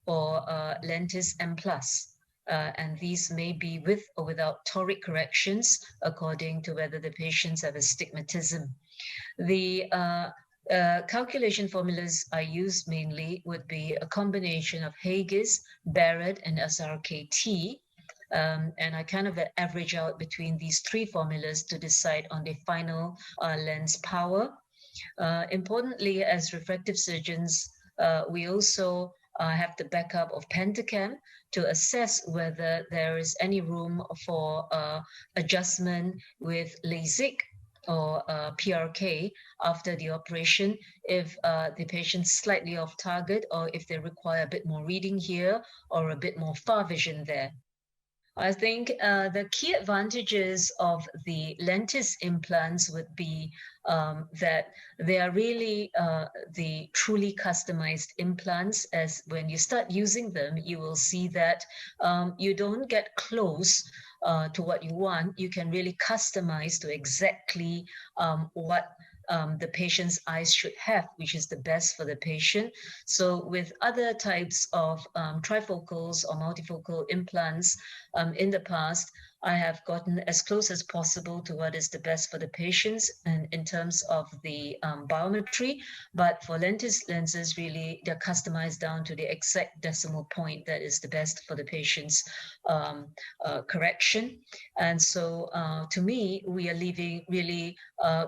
or Lentis M+. And these may be with or without toric corrections according to whether the patients have astigmatism. The calculation formulas I use mainly would be a combination of Haigis, Barrett, and SRKT. And I kind of average out between these three formulas to decide on the final lens power. Importantly, as refractive surgeons, we also have the backup of Pentacam to assess whether there is any room for adjustment with LASIK or PRK after the operation if the patient's slightly off target, or if they require a bit more reading here or a bit more far vision there. I think the key advantages of the Lentis implants would be that they are really the truly customized implants, as when you start using them, you will see that you don't get close to what you want. You can really customize to exactly what the patient's eyes should have, which is the best for the patient. So with other types of trifocals or multifocal implants in the past, I have gotten as close as possible to what is the best for the patients and in terms of the biometry. But for Lentis lenses, really, they're customized down to the exact decimal point that is the best for the patient's correction. And so to me, we are leaving really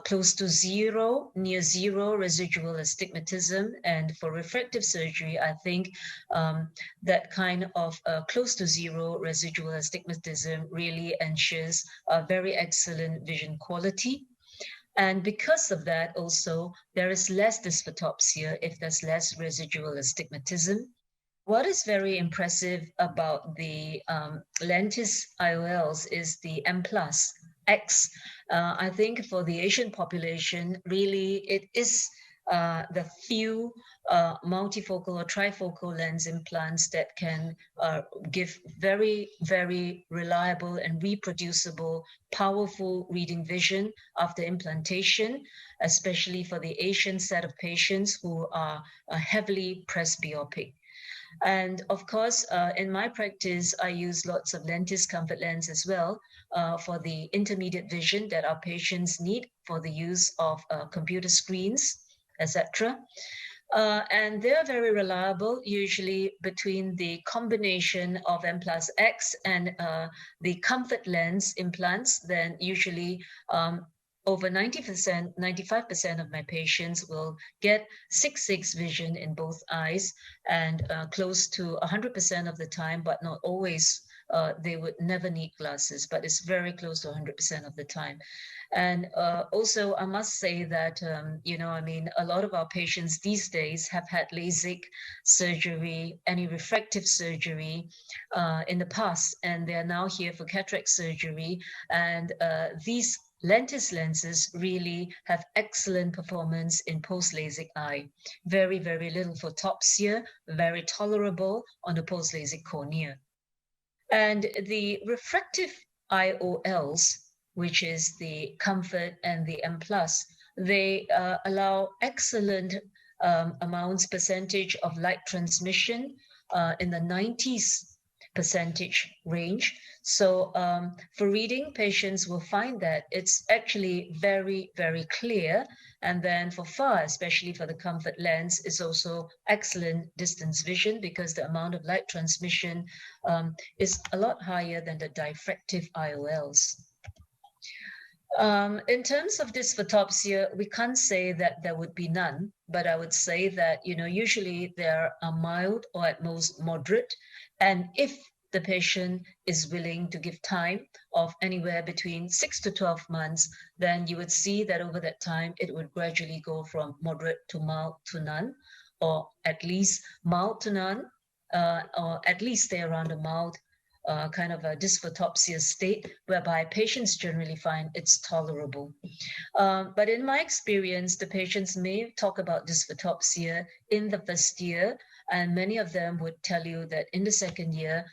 close to zero, near zero residual astigmatism. And for refractive surgery, I think that kind of close to zero residual astigmatism really ensures a very excellent vision quality. And because of that also, there is less dysphotopsia if there's less residual astigmatism. What is very impressive about the Lentis IOLs is the M+ X. I think for the Asian population, really it is the few multifocal or trifocal lens implants that can give very, very reliable and reproducible, powerful reading vision after implantation, especially for the Asian set of patients who are heavily presbyopic. And of course, in my practice, I use lots of Lentis comfort lens as well for the intermediate vision that our patients need for the use of computer screens, etc. And they're very reliable, usually between the combination of M+ X and the comfort lens implants. Then usually over 90%, 95% of my patients will get 6/6 vision in both eyes, and close to 100% of the time, but not always. They would never need glasses, but it's very close to 100% of the time. And also, I must say that, a lot of our patients these days have had LASIK surgery, any refractive surgery in the past, and they are now here for cataract surgery. And these Lentis lenses really have excellent performance in post-LASIK eye. Very, very little photopsia, very tolerable on the post-LASIK cornea. And the refractive IOLs, which is the Comfort and the M+, they allow excellent percentage of light transmission in the 90s. percentage range. So for reading, patients will find that it's actually very, very clear. And then for far, especially for the comfort lens, is also excellent distance vision because the amount of light transmission is a lot higher than the diffractive IOLs. In terms of dysphotopsia, we can't say that there would be none, but I would say that, usually there are mild or at most moderate. And if the patient is willing to give time of anywhere between 6 to 12 months, then you would see that over that time, it would gradually go from moderate to mild to none, or at least mild to none, or at least stay around a mild kind of a dysphotopsia state, whereby patients generally find it's tolerable. But in my experience, the patients may talk about dysphotopsia in the first year, and many of them would tell you that in the second year,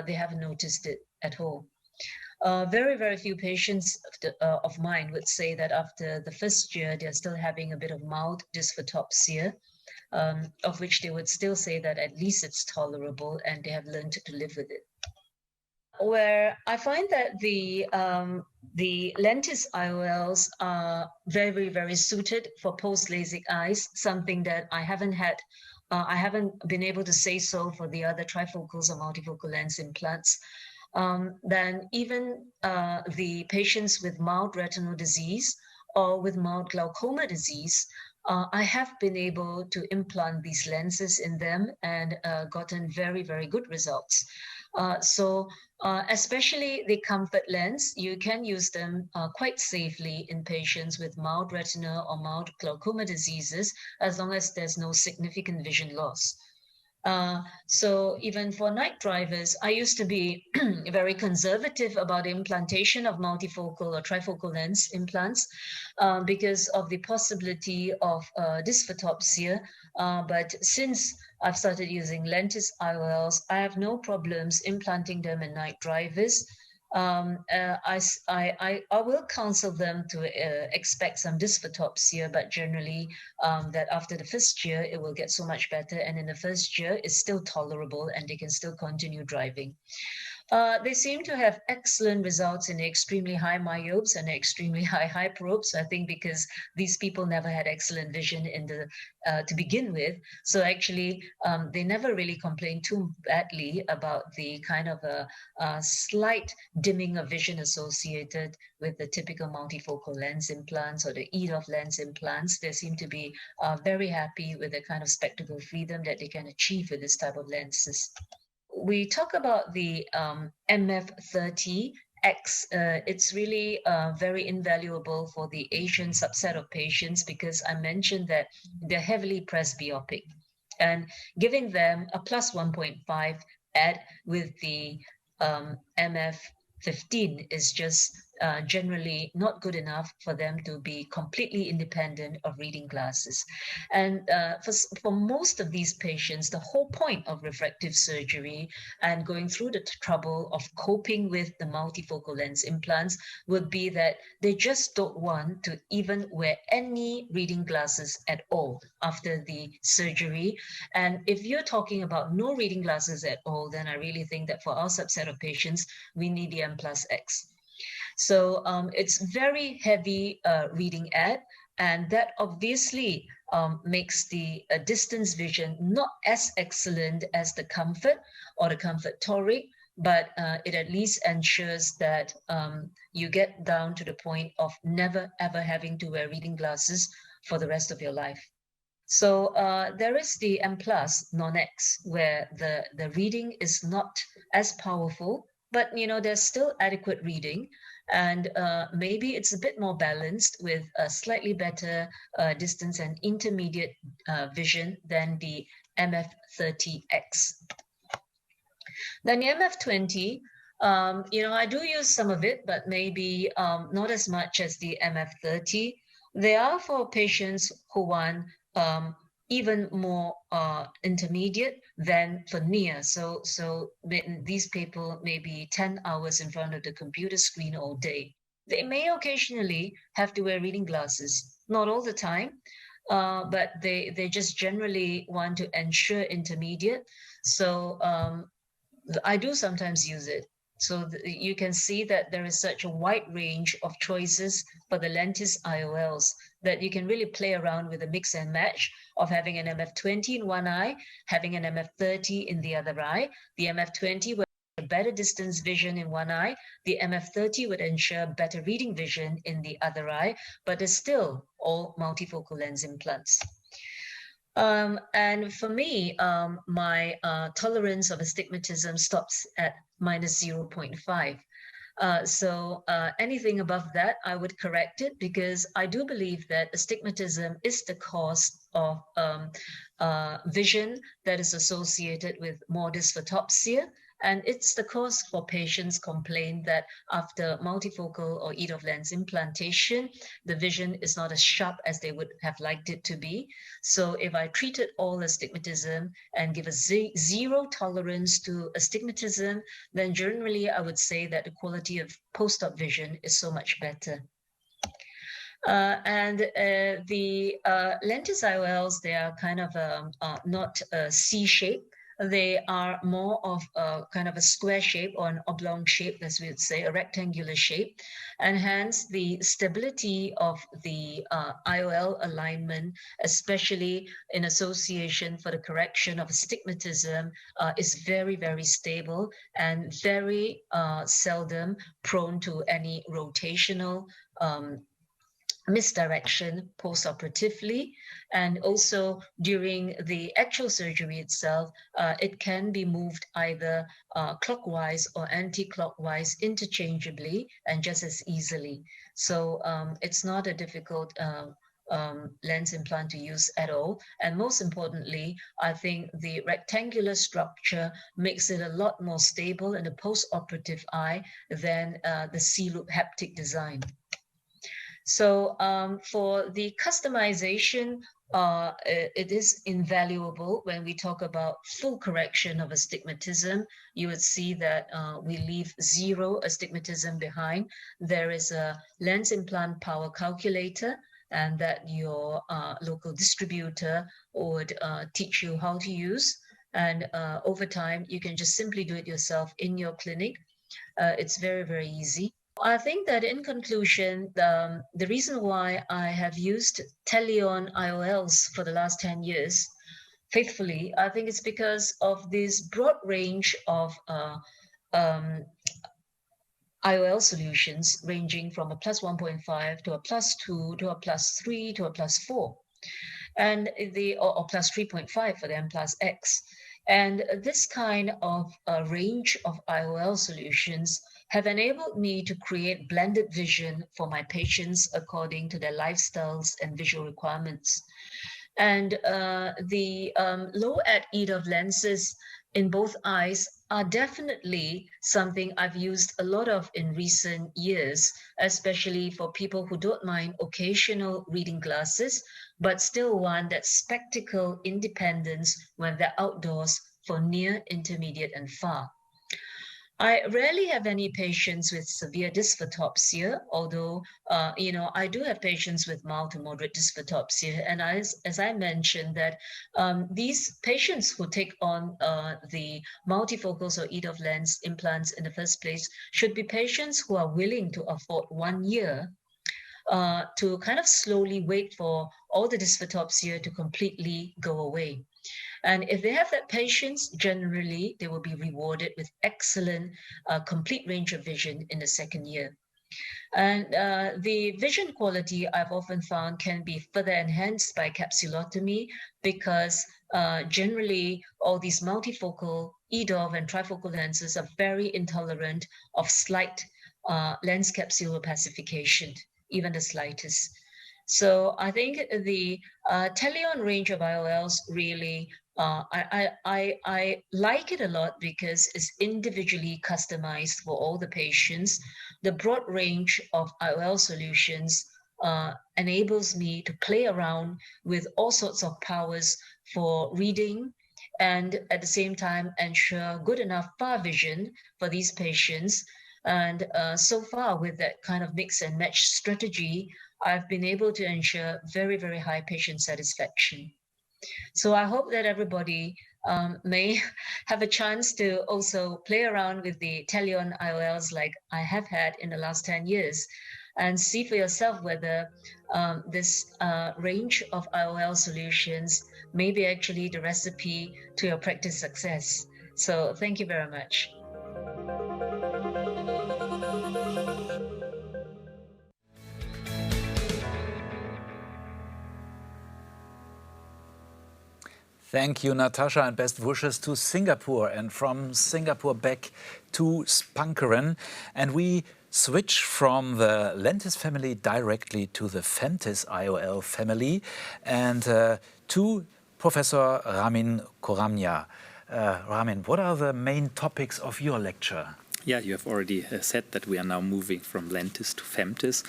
they haven't noticed it at all. Very, very few patients of mine would say that after the first year, they're still having a bit of mild dysphotopsia, of which they would still say that at least it's tolerable and they have learned to live with it. Where I find that the lentis IOLs are very, very suited for post-LASIK eyes, something that I haven't been able to say so for the other trifocals or multifocal lens implants. Then even the patients with mild retinal disease or with mild glaucoma disease, I have been able to implant these lenses in them and gotten very, very good results. Especially the comfort lens, you can use them quite safely in patients with mild retinal or mild glaucoma diseases, as long as there's no significant vision loss. So even for night drivers, I used to be very conservative about the implantation of multifocal or trifocal lens implants because of the possibility of dysphotopsia. But since I've started using lentis IOLs, I have no problems implanting them in night drivers. I will counsel them to expect some dysphotopsia, but generally that after the first year, it will get so much better. And in the first year, it's still tolerable and they can still continue driving. They seem to have excellent results in extremely high myopes and extremely high hyperopes. I think because these people never had excellent vision in the to begin with. So actually, they never really complained too badly about the kind of a slight dimming of vision associated with the typical multifocal lens implants or the EDOF lens implants. They seem to be very happy with the kind of spectacle freedom that they can achieve with this type of lenses. We talk about the MF30X. It's really very invaluable for the Asian subset of patients because I mentioned that they're heavily presbyopic, and giving them a plus 1.5 add with the MF15 is just generally not good enough for them to be completely independent of reading glasses. And for most of these patients, the whole point of refractive surgery and going through the trouble of coping with the multifocal lens implants would be that they just don't want to even wear any reading glasses at all after the surgery. And if you're talking about no reading glasses at all, then I really think that for our subset of patients, we need the M+X. So it's very heavy reading aid, and that obviously makes the distance vision not as excellent as the comfort or the comfort toric, but it at least ensures that you get down to the point of never ever having to wear reading glasses for the rest of your life. So there is the M+ non-X, where the reading is not as powerful, but there's still adequate reading. And maybe it's a bit more balanced with a slightly better distance and intermediate vision than the MF30X. Then the MF20, I do use some of it, but maybe not as much as the MF30. They are for patients who want even more intermediate than for near. So these people may be 10 hours in front of the computer screen all day. They may occasionally have to wear reading glasses, not all the time, but they just generally want to ensure intermediate. So I do sometimes use it. So you can see that there is such a wide range of choices for the Lentis IOLs that you can really play around with a mix and match of having an MF20 in one eye, having an MF30 in the other eye. The MF20 would ensure better distance vision in one eye. The MF30 would ensure better reading vision in the other eye, but it's still all multifocal lens implants. And for me, my tolerance of astigmatism stops at minus 0.5. So anything above that, I would correct it, because I do believe that astigmatism is the cause of vision that is associated with more dysphotopsia. And it's the cause for patients complain that after multifocal or EDOF lens implantation, the vision is not as sharp as they would have liked it to be. So if I treated all astigmatism and give a zero tolerance to astigmatism, then generally I would say that the quality of post-op vision is so much better. The Lentis IOLs, they are kind of not C-shaped. They are more of a kind of a square shape or an oblong shape, as we would say, a rectangular shape. And hence the stability of the IOL alignment, especially in association for the correction of astigmatism, is very, very stable and very seldom prone to any rotational misdirection post-operatively. And also during the actual surgery itself, it can be moved either clockwise or anti-clockwise interchangeably and just as easily. So it's not a difficult lens implant to use at all. And most importantly, I think the rectangular structure makes it a lot more stable in the post-operative eye than the C-loop haptic design. So for the customization, it is invaluable when we talk about full correction of astigmatism. You would see that we leave zero astigmatism behind. There is a lens implant power calculator, and that your local distributor would teach you how to use. And over time, you can just simply do it yourself in your clinic. It's very, very easy. I think that in conclusion, the reason why I have used Teleon IOLs for the last 10 years faithfully, I think it's because of this broad range of IOL solutions, ranging from a plus 1.5 to a plus 2 to a plus 3 to a plus 4, and or plus 3.5 for the M plus X. And this kind of range of IOL solutions have enabled me to create blended vision for my patients according to their lifestyles and visual requirements. And the low at EDOF lenses in both eyes are definitely something I've used a lot of in recent years, especially for people who don't mind occasional reading glasses, but still want that spectacle independence when they're outdoors for near, intermediate, and far. I rarely have any patients with severe dysphotopsia, although, I do have patients with mild to moderate dysphotopsia. And as I mentioned, that these patients who take on the multifocals or EDOF lens implants in the first place should be patients who are willing to afford 1 year to kind of slowly wait for all the dysphotopsia to completely go away. And if they have that patience, generally, they will be rewarded with excellent complete range of vision in the second year. And the vision quality I've often found can be further enhanced by capsulotomy, because generally all these multifocal EDOF and trifocal lenses are very intolerant of slight lens capsule opacification, even the slightest. So I think the Teleon range of IOLs really, I like it a lot because it's individually customized for all the patients. The broad range of IOL solutions enables me to play around with all sorts of powers for reading, and at the same time ensure good enough far vision for these patients. And so far, with that kind of mix and match strategy, I've been able to ensure very, very high patient satisfaction. So I hope that everybody may have a chance to also play around with the Teleon IOLs like I have had in the last 10 years and see for yourself whether this range of IOL solutions may be actually the recipe to your practice success. So thank you very much. Thank you, Natasha, and best wishes to Singapore, and from Singapore back to Spunkeren. And we switch from the lentis family directly to the Femtis IOL family and to Professor Ramin Koramnia. Ramin, what are the main topics of your lecture? Yeah, you have already said that we are now moving from lentis to femtis.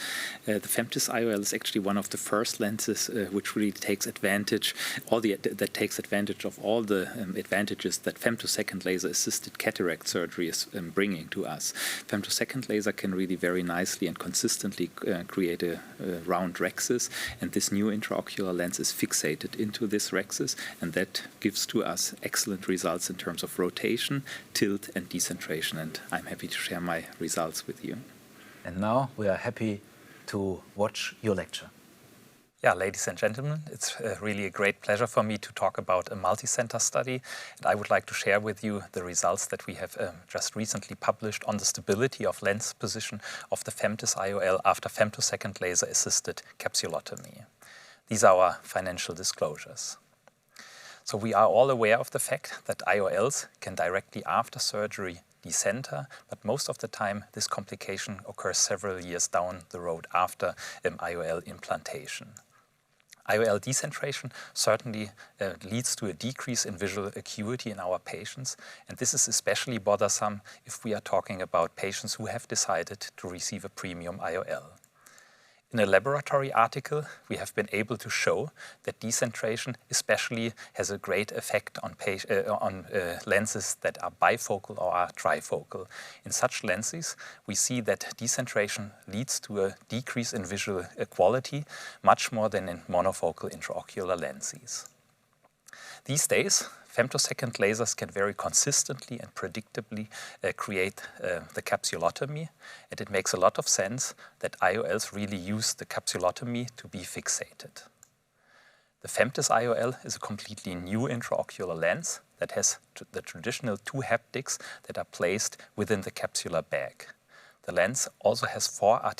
The femtis IOL is actually one of the first lenses which really takes advantage, that takes advantage of all the advantages that femtosecond laser-assisted cataract surgery is bringing to us. Femtosecond laser can really very nicely and consistently create a round rhexis, and this new intraocular lens is fixated into this rhexis, and that gives to us excellent results in terms of rotation, tilt, and decentration. And I'm happy to share my results with you. And now we are happy to watch your lecture. Yeah, ladies and gentlemen, it's really a great pleasure for me to talk about a multi-center study. And I would like to share with you the results that we have just recently published on the stability of lens position of the Femtis IOL after femtosecond laser-assisted capsulotomy. These are our financial disclosures. So we are all aware of the fact that IOLs can directly after surgery decenter, but most of the time this complication occurs several years down the road after IOL implantation. IOL decentration certainly leads to a decrease in visual acuity in our patients, and this is especially bothersome if we are talking about patients who have decided to receive a premium IOL. In a laboratory article, we have been able to show that decentration especially has a great effect on lenses that are bifocal or are trifocal. In such lenses, we see that decentration leads to a decrease in visual quality much more than in monofocal intraocular lenses. These days, femtosecond lasers can very consistently and predictably create the capsulotomy, and it makes a lot of sense that IOLs really use the capsulotomy to be fixated. The Femtis IOL is a completely new intraocular lens that has the traditional two haptics that are placed within the capsular bag. The lens also has 4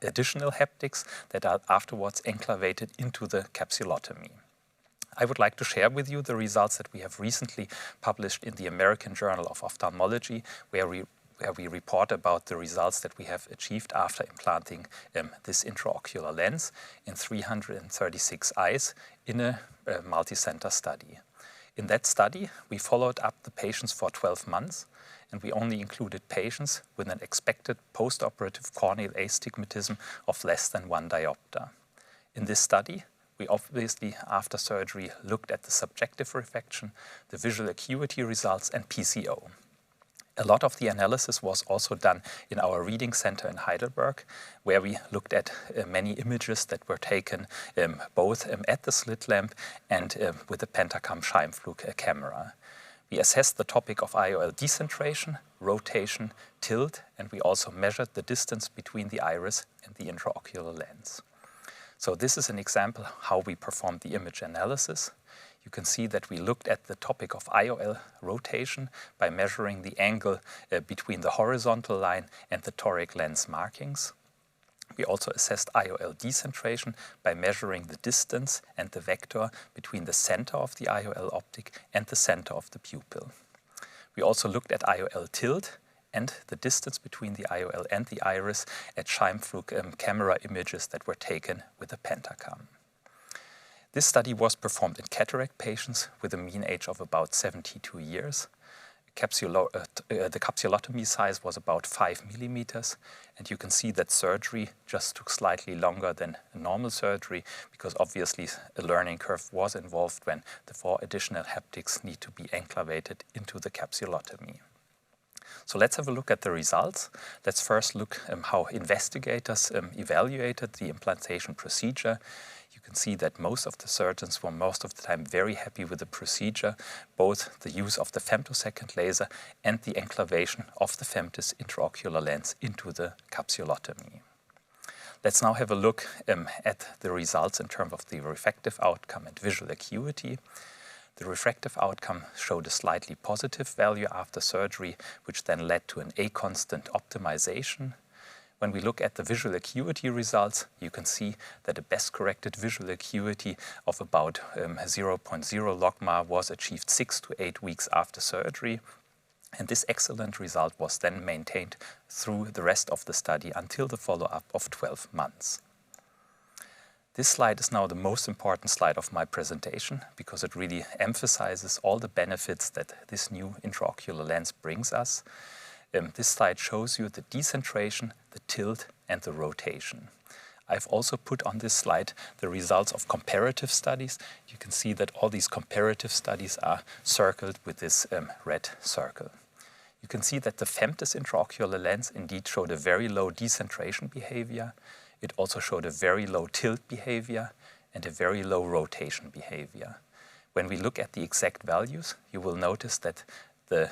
additional haptics that are afterwards enclavated into the capsulotomy. I would like to share with you the results that we have recently published in the American Journal of Ophthalmology, where we report about the results that we have achieved after implanting this intraocular lens in 336 eyes in a multi-center study. In that study, we followed up the patients for 12 months, and we only included patients with an expected postoperative corneal astigmatism of less than 1 diopter. In this study, we obviously, after surgery, looked at the subjective refraction, the visual acuity results, and PCO. A lot of the analysis was also done in our reading center in Heidelberg, where we looked at many images that were taken both at the slit lamp and with the Pentacam Scheimpflug camera. We assessed the topic of IOL decentration, rotation, tilt, and we also measured the distance between the iris and the intraocular lens. So this is an example how we performed the image analysis. You can see that we looked at the topic of IOL rotation by measuring the angle between the horizontal line and the toric lens markings. We also assessed IOL decentration by measuring the distance and the vector between the center of the IOL optic and the center of the pupil. We also looked at IOL tilt and the distance between the IOL and the iris at Scheimpflug camera images that were taken with a Pentacam. This study was performed in cataract patients with a mean age of about 72 years. The capsulotomy size was about 5 millimeters, and you can see that surgery just took slightly longer than a normal surgery because obviously a learning curve was involved when the 4 additional haptics need to be enclavated into the capsulotomy. So let's have a look at the results. Let's first look how investigators evaluated the implantation procedure. You can see that most of the surgeons were most of the time very happy with the procedure, both the use of the femtosecond laser and the enclavation of the femtis intraocular lens into the capsulotomy. Let's now have a look at the results in terms of the refractive outcome and visual acuity. The refractive outcome showed a slightly positive value after surgery, which then led to an A-constant optimization. When we look at the visual acuity results, you can see that a best-corrected visual acuity of about 0.0 logMAR was achieved 6 to 8 weeks after surgery. And this excellent result was then maintained through the rest of the study until the follow-up of 12 months. This slide is now the most important slide of my presentation because it really emphasizes all the benefits that this new intraocular lens brings us. This slide shows you the decentration, the tilt, and the rotation. I've also put on this slide the results of comparative studies. You can see that all these comparative studies are circled with this red circle. You can see that the femtis intraocular lens indeed showed a very low decentration behavior. It also showed a very low tilt behavior and a very low rotation behavior. When we look at the exact values, you will notice that the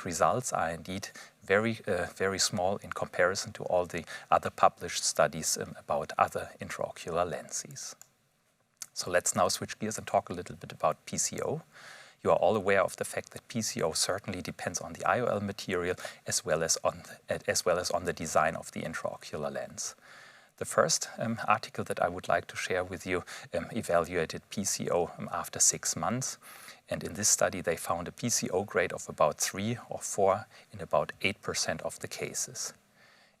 results are indeed very small in comparison to all the other published studies about other intraocular lenses. So let's now switch gears and talk a little bit about PCO. You are all aware of the fact that PCO certainly depends on the IOL material as well as on the design of the intraocular lens. The first article that I would like to share with you evaluated PCO after 6 months. And in this study, they found a PCO grade of about 3 or 4 in about 8% of the cases.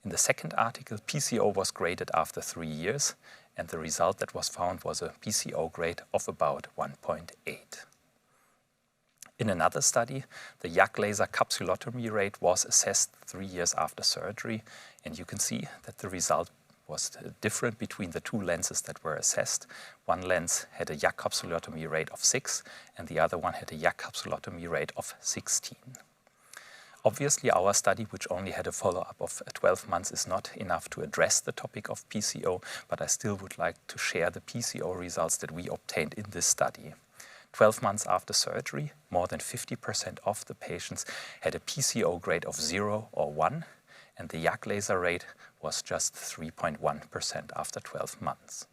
In the second article, PCO was graded after 3 years, and the result that was found was a PCO grade of about 1.8. In another study, the YAG laser capsulotomy rate was assessed 3 years after surgery, and you can see that the result was different between the two lenses that were assessed. One lens had a YAG capsulotomy rate of 6 and the other one had a YAG capsulotomy rate of 16. Obviously, our study, which only had a follow-up of 12 months, is not enough to address the topic of PCO, but I still would like to share the PCO results that we obtained in this study. 12 months after surgery, more than 50% of the patients had a PCO grade of 0 or 1, and the YAG laser rate was just 3.1% after 12 months.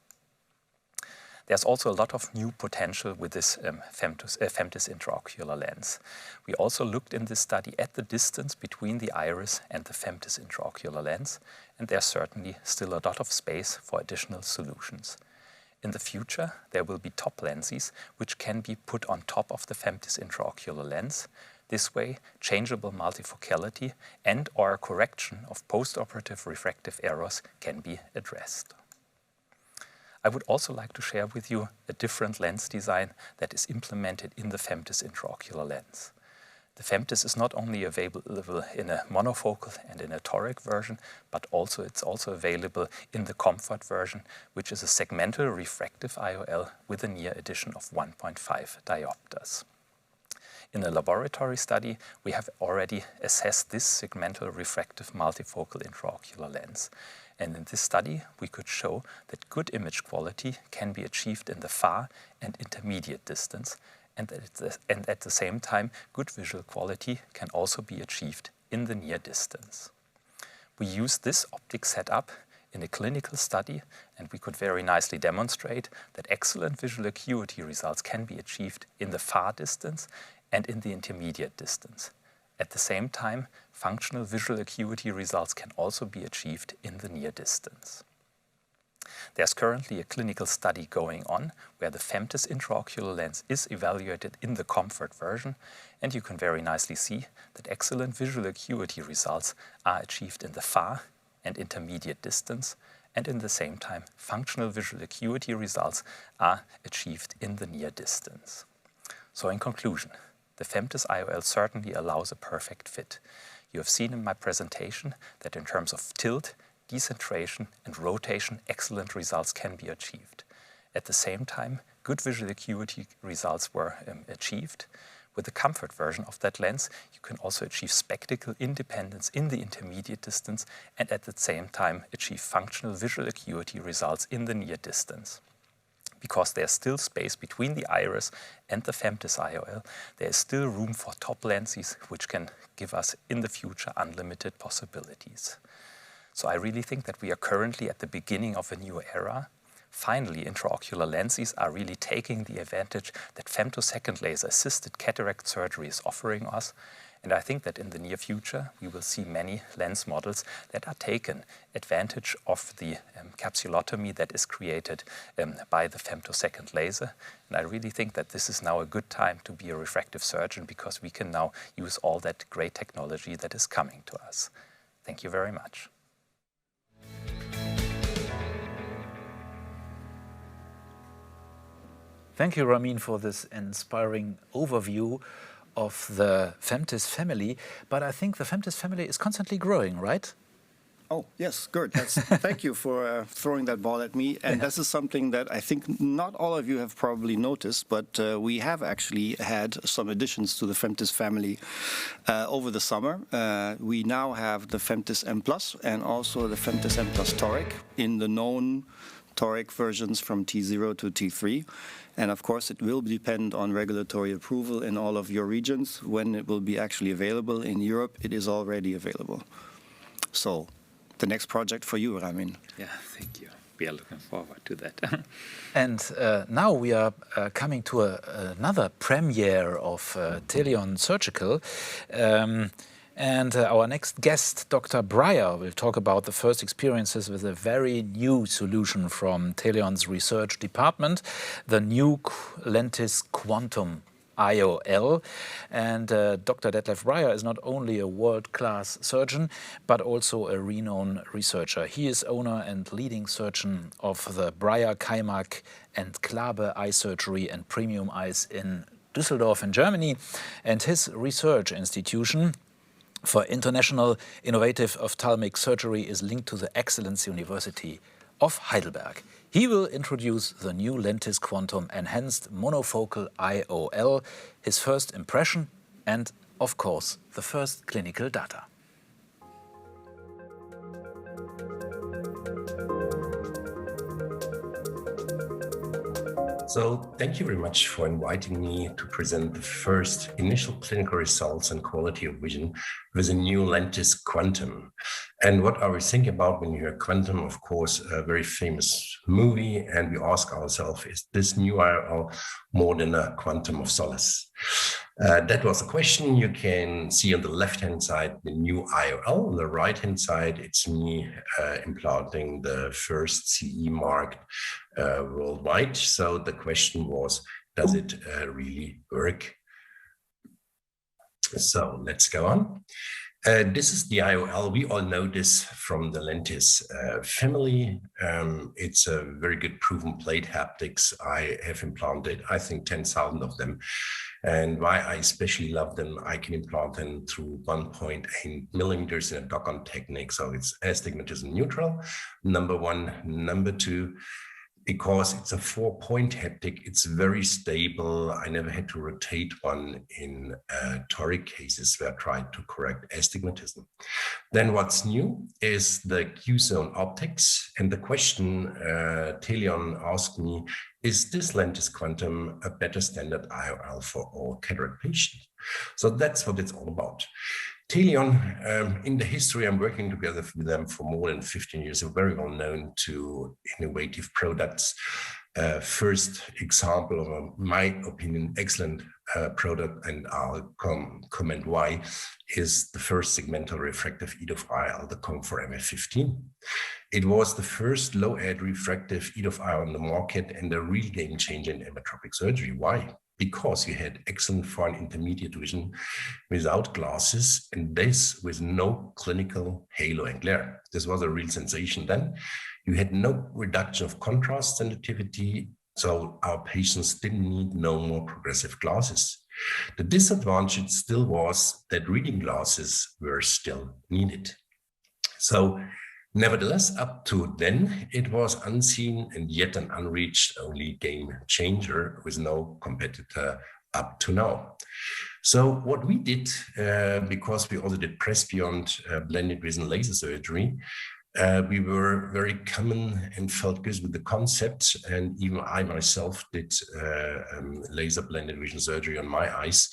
There's also a lot of new potential with this femtis intraocular lens. We also looked in this study at the distance between the iris and the femtis intraocular lens, and there's certainly still a lot of space for additional solutions. In the future, there will be top lenses which can be put on top of the femtis intraocular lens. This way, changeable multifocality and/or correction of postoperative refractive errors can be addressed. I would also like to share with you a different lens design that is implemented in the femtis intraocular lens. The femtis is not only available in a monofocal and in a toric version, but it's also available in the comfort version, which is a segmental refractive IOL with a near addition of 1.5 diopters. In a laboratory study, we have already assessed this segmental refractive multifocal intraocular lens. And in this study, we could show that good image quality can be achieved in the far and intermediate distance, and at the same time, good visual quality can also be achieved in the near distance. We used this optic setup in a clinical study, and we could very nicely demonstrate that excellent visual acuity results can be achieved in the far distance and in the intermediate distance. At the same time, functional visual acuity results can also be achieved in the near distance. There's currently a clinical study going on where the femtis intraocular lens is evaluated in the comfort version, and you can very nicely see that excellent visual acuity results are achieved in the far and intermediate distance, and in the same time, functional visual acuity results are achieved in the near distance. So in conclusion, the femtis IOL certainly allows a perfect fit. You have seen in my presentation that in terms of tilt, decentration and rotation, excellent results can be achieved. At the same time, good visual acuity results were achieved. With the comfort version of that lens, you can also achieve spectacle independence in the intermediate distance and at the same time achieve functional visual acuity results in the near distance. Because there's still space between the iris and the femtis IOL, there is still room for top lenses, which can give us in the future unlimited possibilities. So I really think that we are currently at the beginning of a new era. Finally, intraocular lenses are really taking the advantage that femtosecond laser-assisted cataract surgery is offering us. And I think that in the near future, we will see many lens models that are taken advantage of the capsulotomy that is created by the femtosecond laser. And I really think that this is now a good time to be a refractive surgeon because we can now use all that great technology that is coming to us. Thank you very much. Thank you, Ramin, for this inspiring overview of the femtis family. But I think the femtis family is constantly growing, right? Oh, yes, good. Thank you for throwing that ball at me. And this is something that I think not all of you have probably noticed, but we have actually had some additions to the femtis family over the summer. We now have the femtis M Plus and also the femtis M Plus toric in the known toric versions from T0 to T3. And of course, it will depend on regulatory approval in all of your regions when it will be actually available. In Europe, it is already available. So the next project for you, Ramin. Yeah, thank you. We are looking forward to that. And now we are coming to another premiere of Teleon Surgical. And our next guest, Dr. Breyer, will talk about the first experiences with a very new solution from Teleon's research department, the new Lentis Quantum IOL. And Dr. Detlef Breyer is not only a world-class surgeon, but also a renowned researcher. He is owner and leading surgeon of the Breyer, Keimak and Klabe Eye Surgery and Premium Eyes in Düsseldorf in Germany. And his research institution for international innovative ophthalmic surgery is linked to the Excellence University of Heidelberg. He will introduce the new Lentis Quantum Enhanced Monofocal IOL, his first impression and, of course, the first clinical data. So thank you very much for inviting me to present the first initial clinical results and quality of vision with a new Lentis Quantum. And what are we thinking about when you hear quantum? Of course, a very famous movie, and we ask ourselves, is this new IOL more than a quantum of solace? That was a question. You can see on the left-hand side the new IOL. On the right-hand side, it's me implanting the first CE marked worldwide. So the question was, does it really work? So let's go on. This is the IOL. We all know this from the Lentis family. It's a very good proven plate haptics. I have implanted, I think, 10,000 of them. And why I especially love them, I can implant them through 1.8 millimeters in a dock-on technique. So it's astigmatism neutral, number one. Number two, because it's a 4-point haptic, it's very stable. I never had to rotate one in toric cases where I tried to correct astigmatism. Then what's new is the Q-zone optics. And the question Teleon asked me, is this Lentis Quantum a better standard IOL for all cataract patients? So that's what it's all about. Teleon, in the history, I'm working together with them for more than 15 years, are very well known to innovative products. First example of, my opinion, excellent product, and I'll comment why, is the first segmental refractive EDOF IOL, the Comfort MF15. It was the first low-aid refractive EDOF IOL on the market and a real game changer in emmetropic surgery. Why? Because you had excellent far and intermediate vision without glasses, and this with no clinical halo and glare. This was a real sensation then. You had no reduction of contrast sensitivity, so our patients didn't need no more progressive glasses. The disadvantage still was that reading glasses were still needed. So nevertheless, up to then, it was unseen and yet an unreached only game changer with no competitor up to now. So what we did, because we also did press beyond blended vision laser surgery, we were very common and felt good with the concept, and even I myself did laser blended vision surgery on my eyes.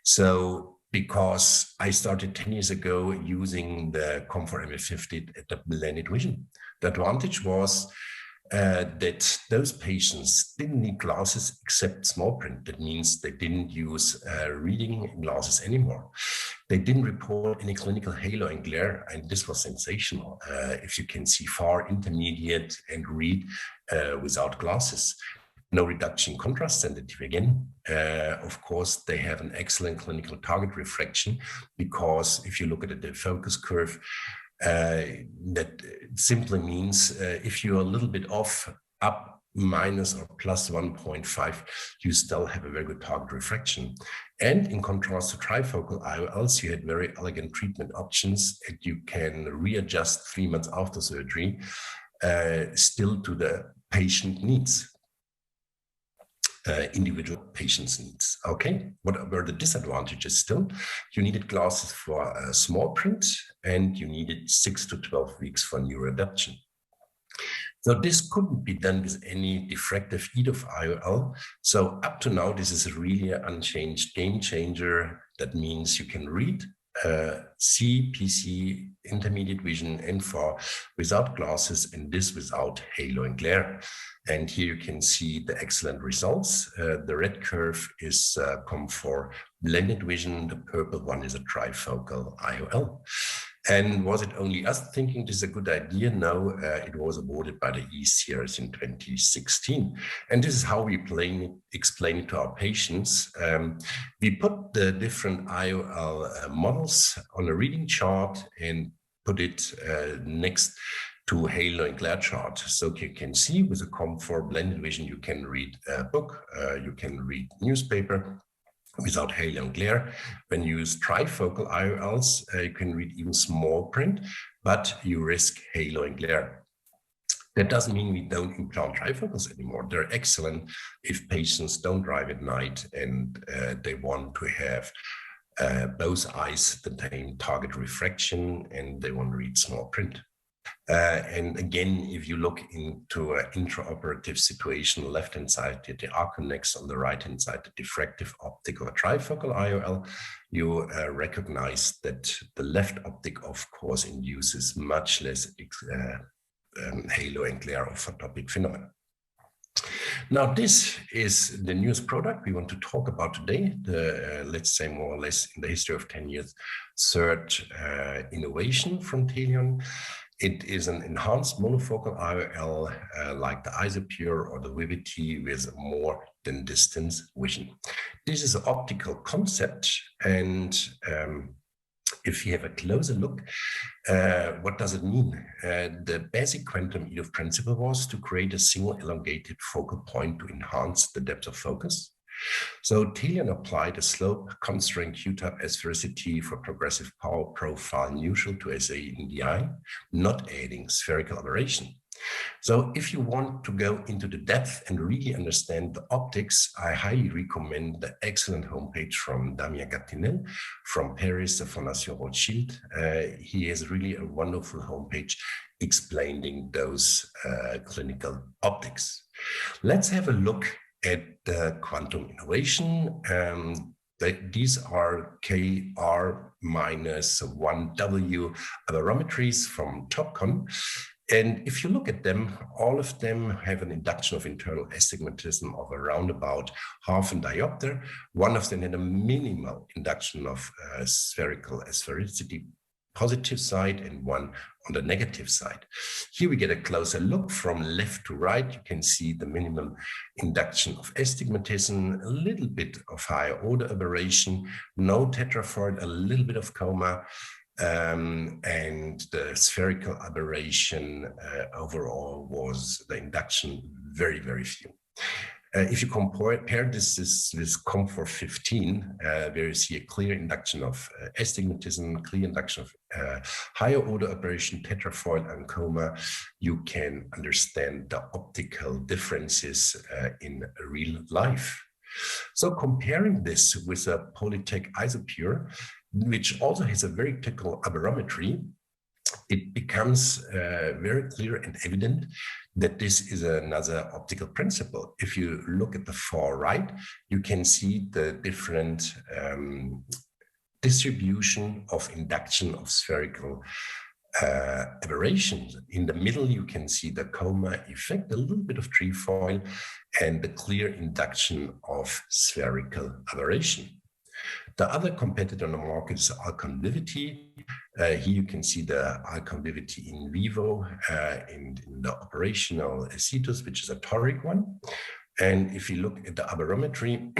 So because I started 10 years ago using the Comfort MF50 at the blended vision. The advantage was that those patients didn't need glasses except small print. That means they didn't use reading glasses anymore. They didn't report any clinical halo and glare, and this was sensational. If you can see far, intermediate, and read without glasses. No reduction in contrast sensitivity again. Of course, they have an excellent clinical target refraction, because if you look at the focus curve, that simply means if you're a little bit off, up, minus, or plus 1.5, you still have a very good target refraction. And in contrast to trifocal IOLs, you had very elegant treatment options, and you can readjust 3 months after surgery, still to the patient needs. Individual patient's needs. Okay, what were the disadvantages still? You needed glasses for small print, and you needed 6 to 12 weeks for neuroadaptation. So this couldn't be done with any diffractive EDOF IOL. So up to now, this is really an unchanged game changer. That means you can read, see, PC, intermediate vision, and far without glasses, and this without halo and glare. And here you can see the excellent results. The red curve is comfort blended vision. The purple one is a trifocal IOL. And was it only us thinking this is a good idea? No, it was awarded by the ECRS in 2016. And this is how we explain it to our patients. We put the different IOL models on a reading chart and put it next to halo and glare chart. So you can see with a comfort blended vision, you can read a book, you can read newspaper without halo and glare. When you use trifocal IOLs, you can read even small print, but you risk halo and glare. That doesn't mean we don't implant trifocals anymore. They're excellent if patients don't drive at night and they want to have both eyes the same target refraction and they want to read small print. And again, if you look into an intraoperative situation, left-hand side, the Arconex, on the right-hand side, the diffractive optic of a trifocal IOL, you recognize that the left optic, of course, induces much less halo and glare of photopic phenomena. Now, this is the newest product we want to talk about today, let's say more or less in the history of 10 years, third innovation from Teleon. It is an enhanced monofocal IOL like the Isopure or the Vivity with more than distance vision. This is an optical concept, and if you have a closer look, what does it mean? The basic quantum EDOF principle was to create a single elongated focal point to enhance the depth of focus. So Teleon applied a slope constraint Q-type asphericity for progressive power profile neutral to SA in the eye, not adding spherical aberration. So if you want to go into the depth and really understand the optics, I highly recommend the excellent homepage from Damien Gattinel from Paris, the Fondation Rothschild. He has really a wonderful homepage explaining those clinical optics. Let's have a look at the quantum innovation. These are KR-1W aberrometries from Topcon. And if you look at them, all of them have an induction of internal astigmatism of around about half a diopter. One of them had a minimal induction of spherical asphericity positive side and one on the negative side. Here we get a closer look from left to right. You can see the minimum induction of astigmatism, a little bit of higher order aberration, no tetraphoid, a little bit of coma, and the spherical aberration overall was the induction very, very few. If you compare this with Comfort 15, where you see a clear induction of astigmatism, clear induction of higher order aberration, tetraphoid, and coma, you can understand the optical differences in real life. So comparing this with a Polytech Isopure, which also has a very typical aberrometry, it becomes very clear and evident that this is another optical principle. If you look at the far right, you can see the different distribution of induction of spherical aberrations. In the middle, you can see the coma effect, a little bit of trefoil, and the clear induction of spherical aberration. The other competitor on the market is alconvivity. Here you can see the alconvivity in vivo in the operational cetus, which is a toric one. And if you look at the aberrometry,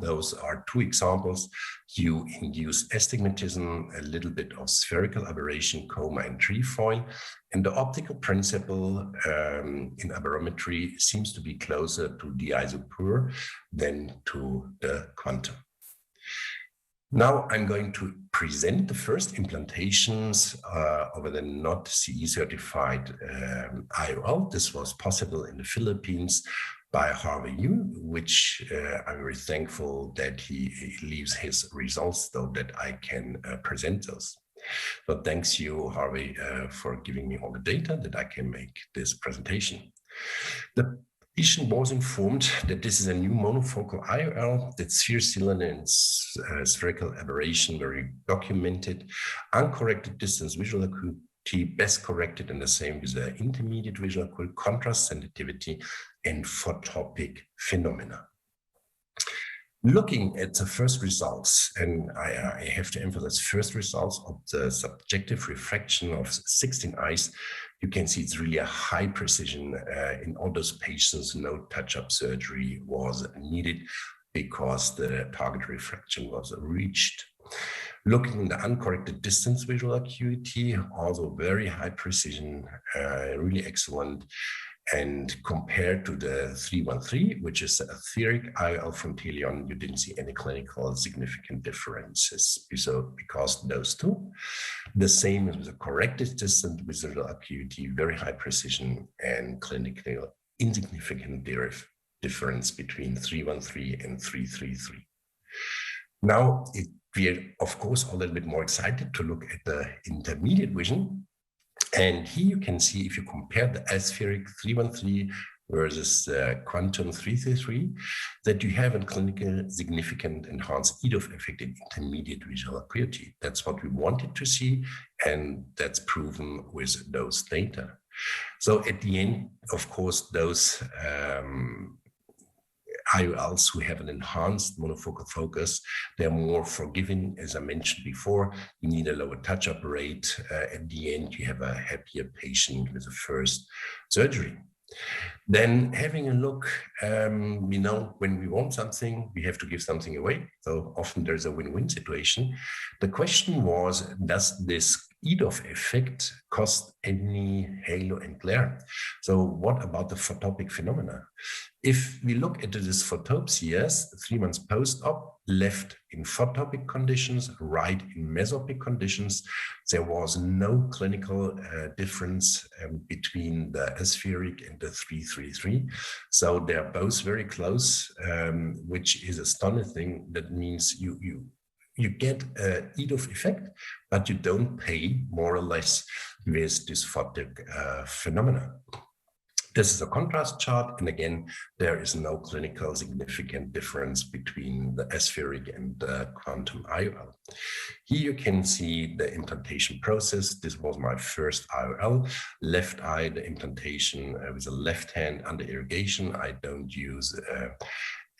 those are two examples. You induce astigmatism, a little bit of spherical aberration, coma, and trefoil. And the optical principle in aberrometry seems to be closer to the isopure than to the quantum. Now I'm going to present the first implantations over the not CE certified IOL. This was possible in the Philippines by Harvey Yu, which I'm very thankful that he leaves his results so that I can present those. So thanks you, Harvey, for giving me all the data that I can make this presentation. The patient was informed that this is a new monofocal IOL, that sphere cylinder and spherical aberration were documented, uncorrected distance visual acuity, best corrected in the same with the intermediate visual acuity, contrast sensitivity, and photopic phenomena. Looking at the first results, and I have to emphasize first results of the subjective refraction of 16 eyes, you can see it's really a high precision. In all those patients, no touch-up surgery was needed because the target refraction was reached. Looking at the uncorrected distance visual acuity, also very high precision, really excellent. And compared to the 313, which is a etheric IOL from Teleon, you didn't see any clinical significant differences. So because those two, the same as with the corrected distance visual acuity, very high precision, and clinically insignificant difference between 313 and 333. Now, we are, of course, a little bit more excited to look at the intermediate vision. And here you can see, if you compare the aspheric 313 versus the quantum 333, that you have a clinically significant enhanced EDOF effect in intermediate visual acuity. That's what we wanted to see, and that's proven with those data. So at the end, of course, those IOLs who have an enhanced monofocal focus, they're more forgiving. As I mentioned before, you need a lower touch-up rate. At the end, you have a happier patient with the first surgery. Then having a look, we know when we want something, we have to give something away. So often there's a win-win situation. The question was, does this EDOF effect cost any halo and glare? So what about the photopic phenomena? If we look at this photopsias, 3 months post-op, left in photopic conditions, right in mesopic conditions, there was no clinical difference between the aspheric and the 333. So they're both very close, which is astonishing. That means you get an EDOF effect, but you don't pay more or less with this photopic phenomena. This is a contrast chart, and again, there is no clinical significant difference between the aspheric and the quantum IOL. Here you can see the implantation process. This was my first IOL. Left eye, the implantation with the left hand under irrigation. I don't use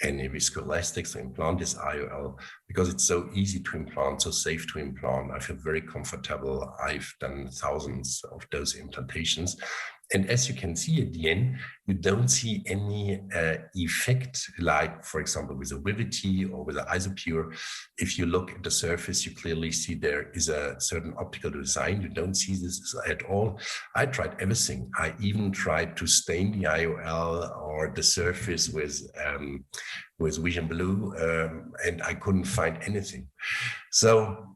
any viscoelastics to implant this IOL because it's so easy to implant, so safe to implant. I feel very comfortable. I've done thousands of those implantations. And as you can see at the end, you don't see any effect, like, for example, with a Vivity or with an Isopure. If you look at the surface, you clearly see there is a certain optical design. You don't see this at all. I tried everything. I even tried to stain the IOL or the surface with Vision Blue, and I couldn't find anything. So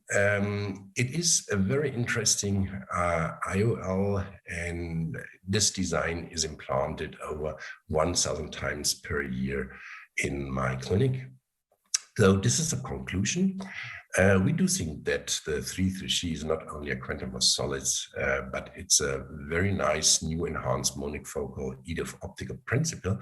it is a very interesting IOL, and this design is implanted over 1,000 times per year in my clinic. So this is a conclusion. We do think that the 333 is not only a quantum of solids, but it's a very nice new enhanced monofocal EDOF optical principle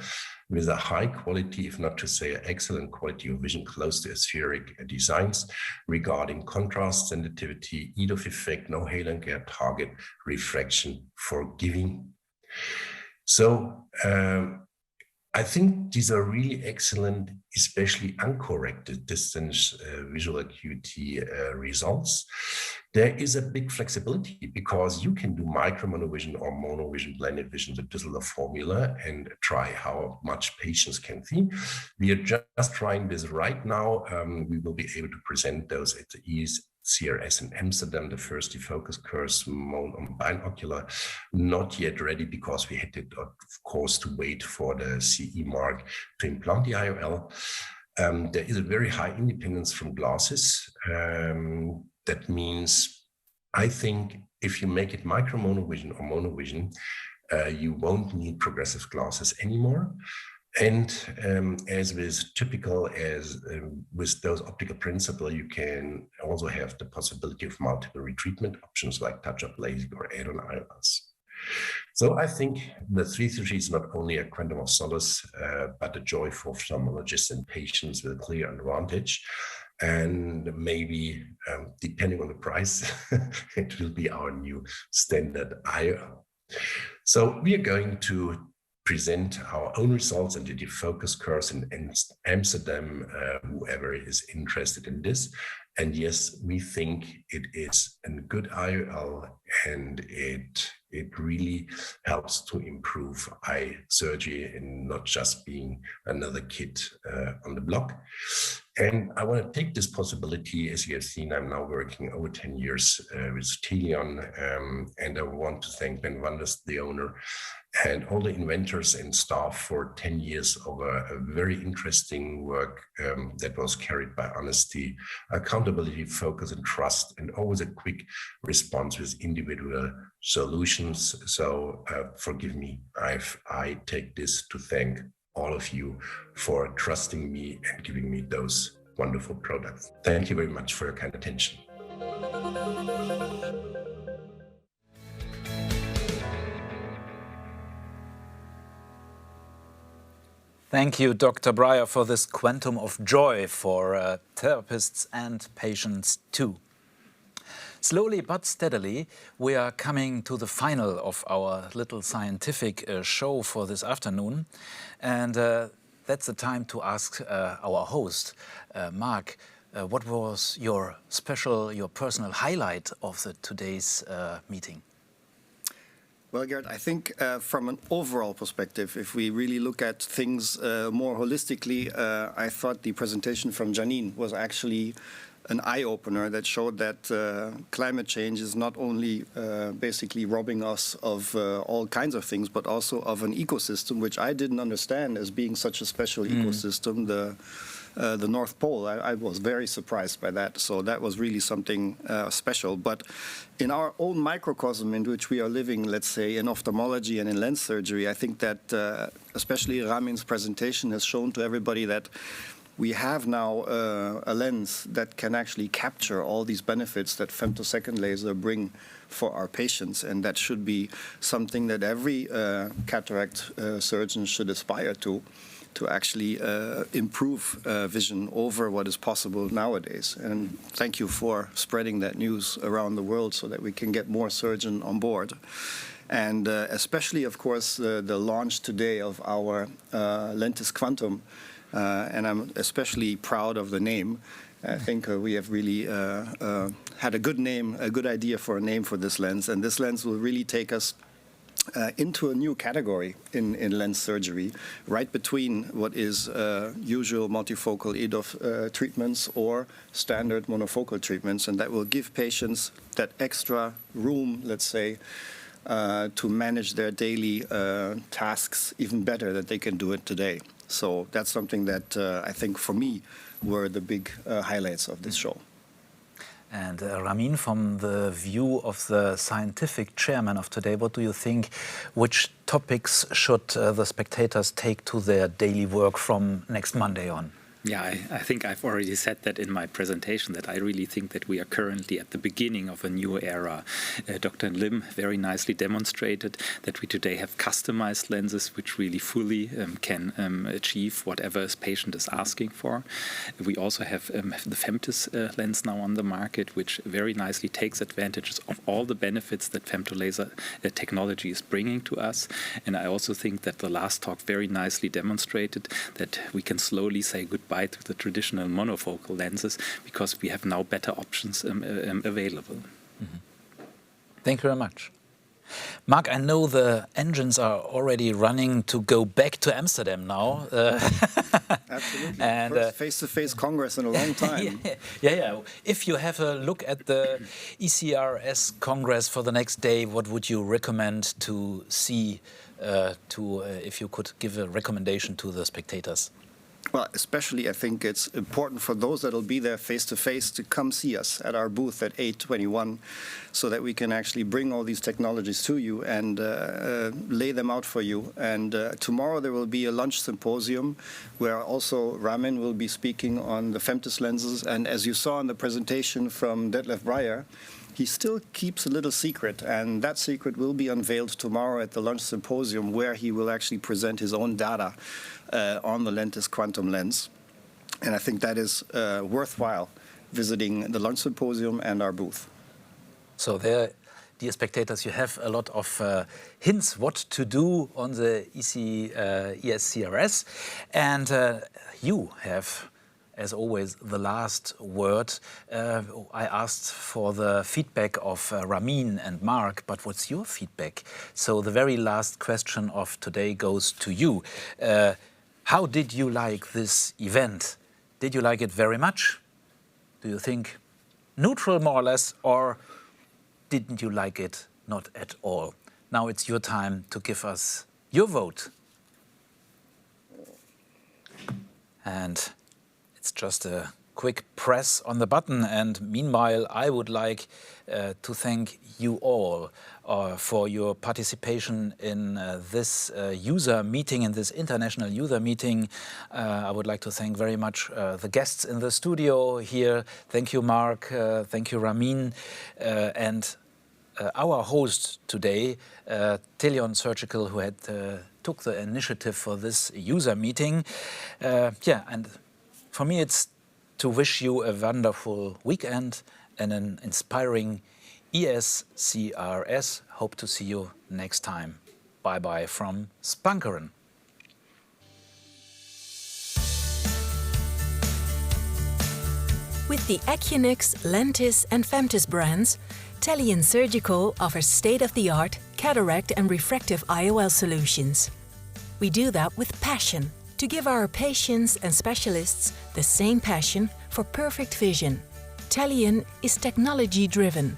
with a high quality, if not to say excellent quality of vision, close to aspheric designs regarding contrast, sensitivity, EDOF effect, no halo and glare target, refraction, forgiving. So I think these are really excellent, especially uncorrected distance visual acuity results. There is a big flexibility because you can do micro monovision or monovision blended vision, the Düsseldorf formula, and try how much patients can see. We are just trying this right now. We will be able to present those at the CRS in Amsterdam, the first defocus course on binocular, not yet ready because we had to, of course, to wait for the CE mark to implant the IOL. There is a very high independence from glasses. That means, I think, if you make it micro monovision or monovision, you won't need progressive glasses anymore. And as with typical with those optical principle, you can also have the possibility of multiple retreatment options like touch-up LASIK or add-on IOLs. So I think the 333 is not only a quantum of solace, but a joy for ophthalmologists and patients with a clear advantage. And maybe, depending on the price, it will be our new standard IOL. So we are going to present our own results and the defocus course in Amsterdam, whoever is interested in this. And yes, we think it is a good IOL, and it really helps to improve eye surgery and not just being another kid on the block. And I want to take this possibility. As you have seen, I'm now working over 10 years with Teleon, and I want to thank Ben Wanders, the owner, and all the inventors and staff for 10 years of a very interesting work that was carried by honesty, accountability, focus, and trust, and always a quick response with individual solutions. So forgive me, I take this to thank all of you for trusting me and giving me those wonderful products. Thank you very much for your kind attention. Thank you, Dr. Breyer, for this quantum of joy for therapists and patients too. Slowly but steadily, we are coming to the final of our little scientific show for this afternoon. And that's the time to ask our host, Mark, what was your personal highlight of today's meeting? Well, Gerd, I think from an overall perspective, if we really look at things more holistically, I thought the presentation from Janin was actually an eye-opener that showed that climate change is not only basically robbing us of all kinds of things, but also of an ecosystem, which I didn't understand as being such a special ecosystem, the North Pole. I was very surprised by that. So that was really something special. But in our own microcosm in which we are living, let's say, in ophthalmology and in lens surgery, I think that especially Ramin's presentation has shown to everybody that we have now a lens that can actually capture all these benefits that femtosecond laser bring for our patients, and that should be something that every cataract surgeon should aspire to actually improve vision over what is possible nowadays. And thank you for spreading that news around the world so that we can get more surgeons on board. And especially, of course, the launch today of our Lentis Quantum. And I'm especially proud of the name. I think we have really had a good name, a good idea for a name for this lens. And this lens will really take us into a new category in lens surgery, right between what is usual multifocal EDOF treatments or standard monofocal treatments. And that will give patients that extra room, let's say, to manage their daily tasks even better than they can do it today. So that's something that I think for me were the big highlights of this show. And Ramin, from the view of the scientific chairman of today, what do you think, which topics should the spectators take to their daily work from next Monday on? Yeah, I think I've already said that in my presentation, that I really think that we are currently at the beginning of a new era. Dr. Lim very nicely demonstrated that we today have customized lenses which really fully can achieve whatever a patient is asking for. We also have the Femtis lens now on the market, which very nicely takes advantages of all the benefits that femtolaser technology is bringing to us. And I also think that the last talk very nicely demonstrated that we can slowly say goodbye to the traditional monofocal lenses because we have now better options available. Mm-hmm. Thank you very much. Mark, I know the engines are already running to go back to Amsterdam now. Absolutely. And first face-to-face congress in a long time. Yeah. If you have a look at the ECRS Congress for the next day, what would you recommend to see, if you could give a recommendation to the spectators? Well, especially I think it's important for those that will be there face-to-face to come see us at our booth at 821 so that we can actually bring all these technologies to you and lay them out for you. And tomorrow there will be a lunch symposium where also Ramin will be speaking on the Femtis lenses. And as you saw in the presentation from Detlef Breyer, he still keeps a little secret, and that secret will be unveiled tomorrow at the lunch symposium where he will actually present his own data on the Lentis quantum lens. And I think that is worthwhile visiting the lunch symposium and our booth. So there, dear spectators, you have a lot of hints what to do on the ESCRS. And you have, as always, the last word. I asked for the feedback of Ramin and Mark, but what's your feedback? So the very last question of today goes to you. How did you like this event? Did you like it very much? Do you think neutral, more or less, or didn't you like it not at all? Now it's your time to give us your vote. And it's just a quick press on the button. And meanwhile, I would like to thank you all for your participation in this user meeting, in this international user meeting. I would like to thank very much the guests in the studio here. Thank you, Mark. Thank you, Ramin. And our host today, Teleon Surgical, who had took the initiative for this user meeting. And for me, it's to wish you a wonderful weekend and an inspiring ESCRS. Hope to see you next time. Bye-bye from Spankeren. With the Echinix, Lentis and Femtis brands, Teleon Surgical offers state-of-the-art cataract and refractive IOL solutions. We do that with passion, to give our patients and specialists the same passion for perfect vision. Teleon is technology-driven,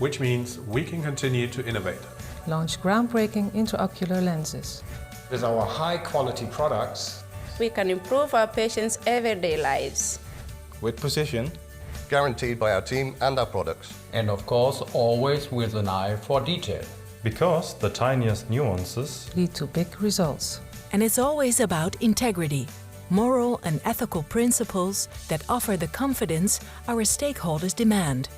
which means we can continue to innovate. Launch groundbreaking intraocular lenses. With our high-quality products, we can improve our patients' everyday lives. With precision, guaranteed by our team and our products. And of course, always with an eye for detail. Because the tiniest nuances lead to big results. And it's always about integrity, moral and ethical principles that offer the confidence our stakeholders demand.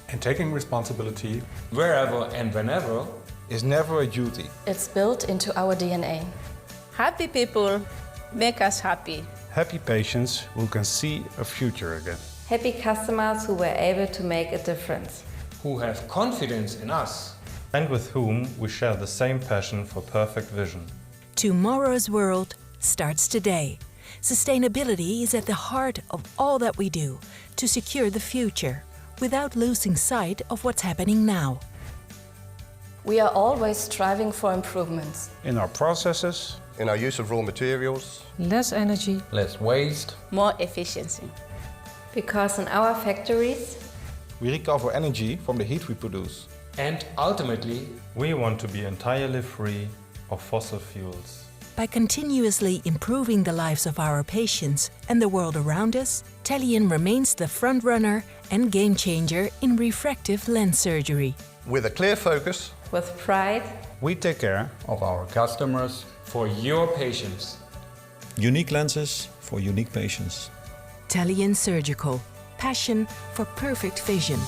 And taking responsibility wherever and whenever is never a duty. It's built into our DNA. Happy people make us happy. Happy patients who can see a future again. Happy customers who were able to make a difference. Who have confidence in us. And with whom we share the same passion for perfect vision. Tomorrow's world starts today. Sustainability is at the heart of all that we do to secure the future, without losing sight of what's happening now. We are always striving for improvements. In our processes, in our use of raw materials, less energy, less waste, more efficiency. Because in our factories, we recover energy from the heat we produce. And ultimately, we want to be entirely free of fossil fuels. By continuously improving the lives of our patients and the world around us, Teleon remains the front runner and game changer in refractive lens surgery. With a clear focus, With pride, we take care of our customers. For your patients. Unique lenses for unique patients. Teleon Surgical. Passion for perfect vision.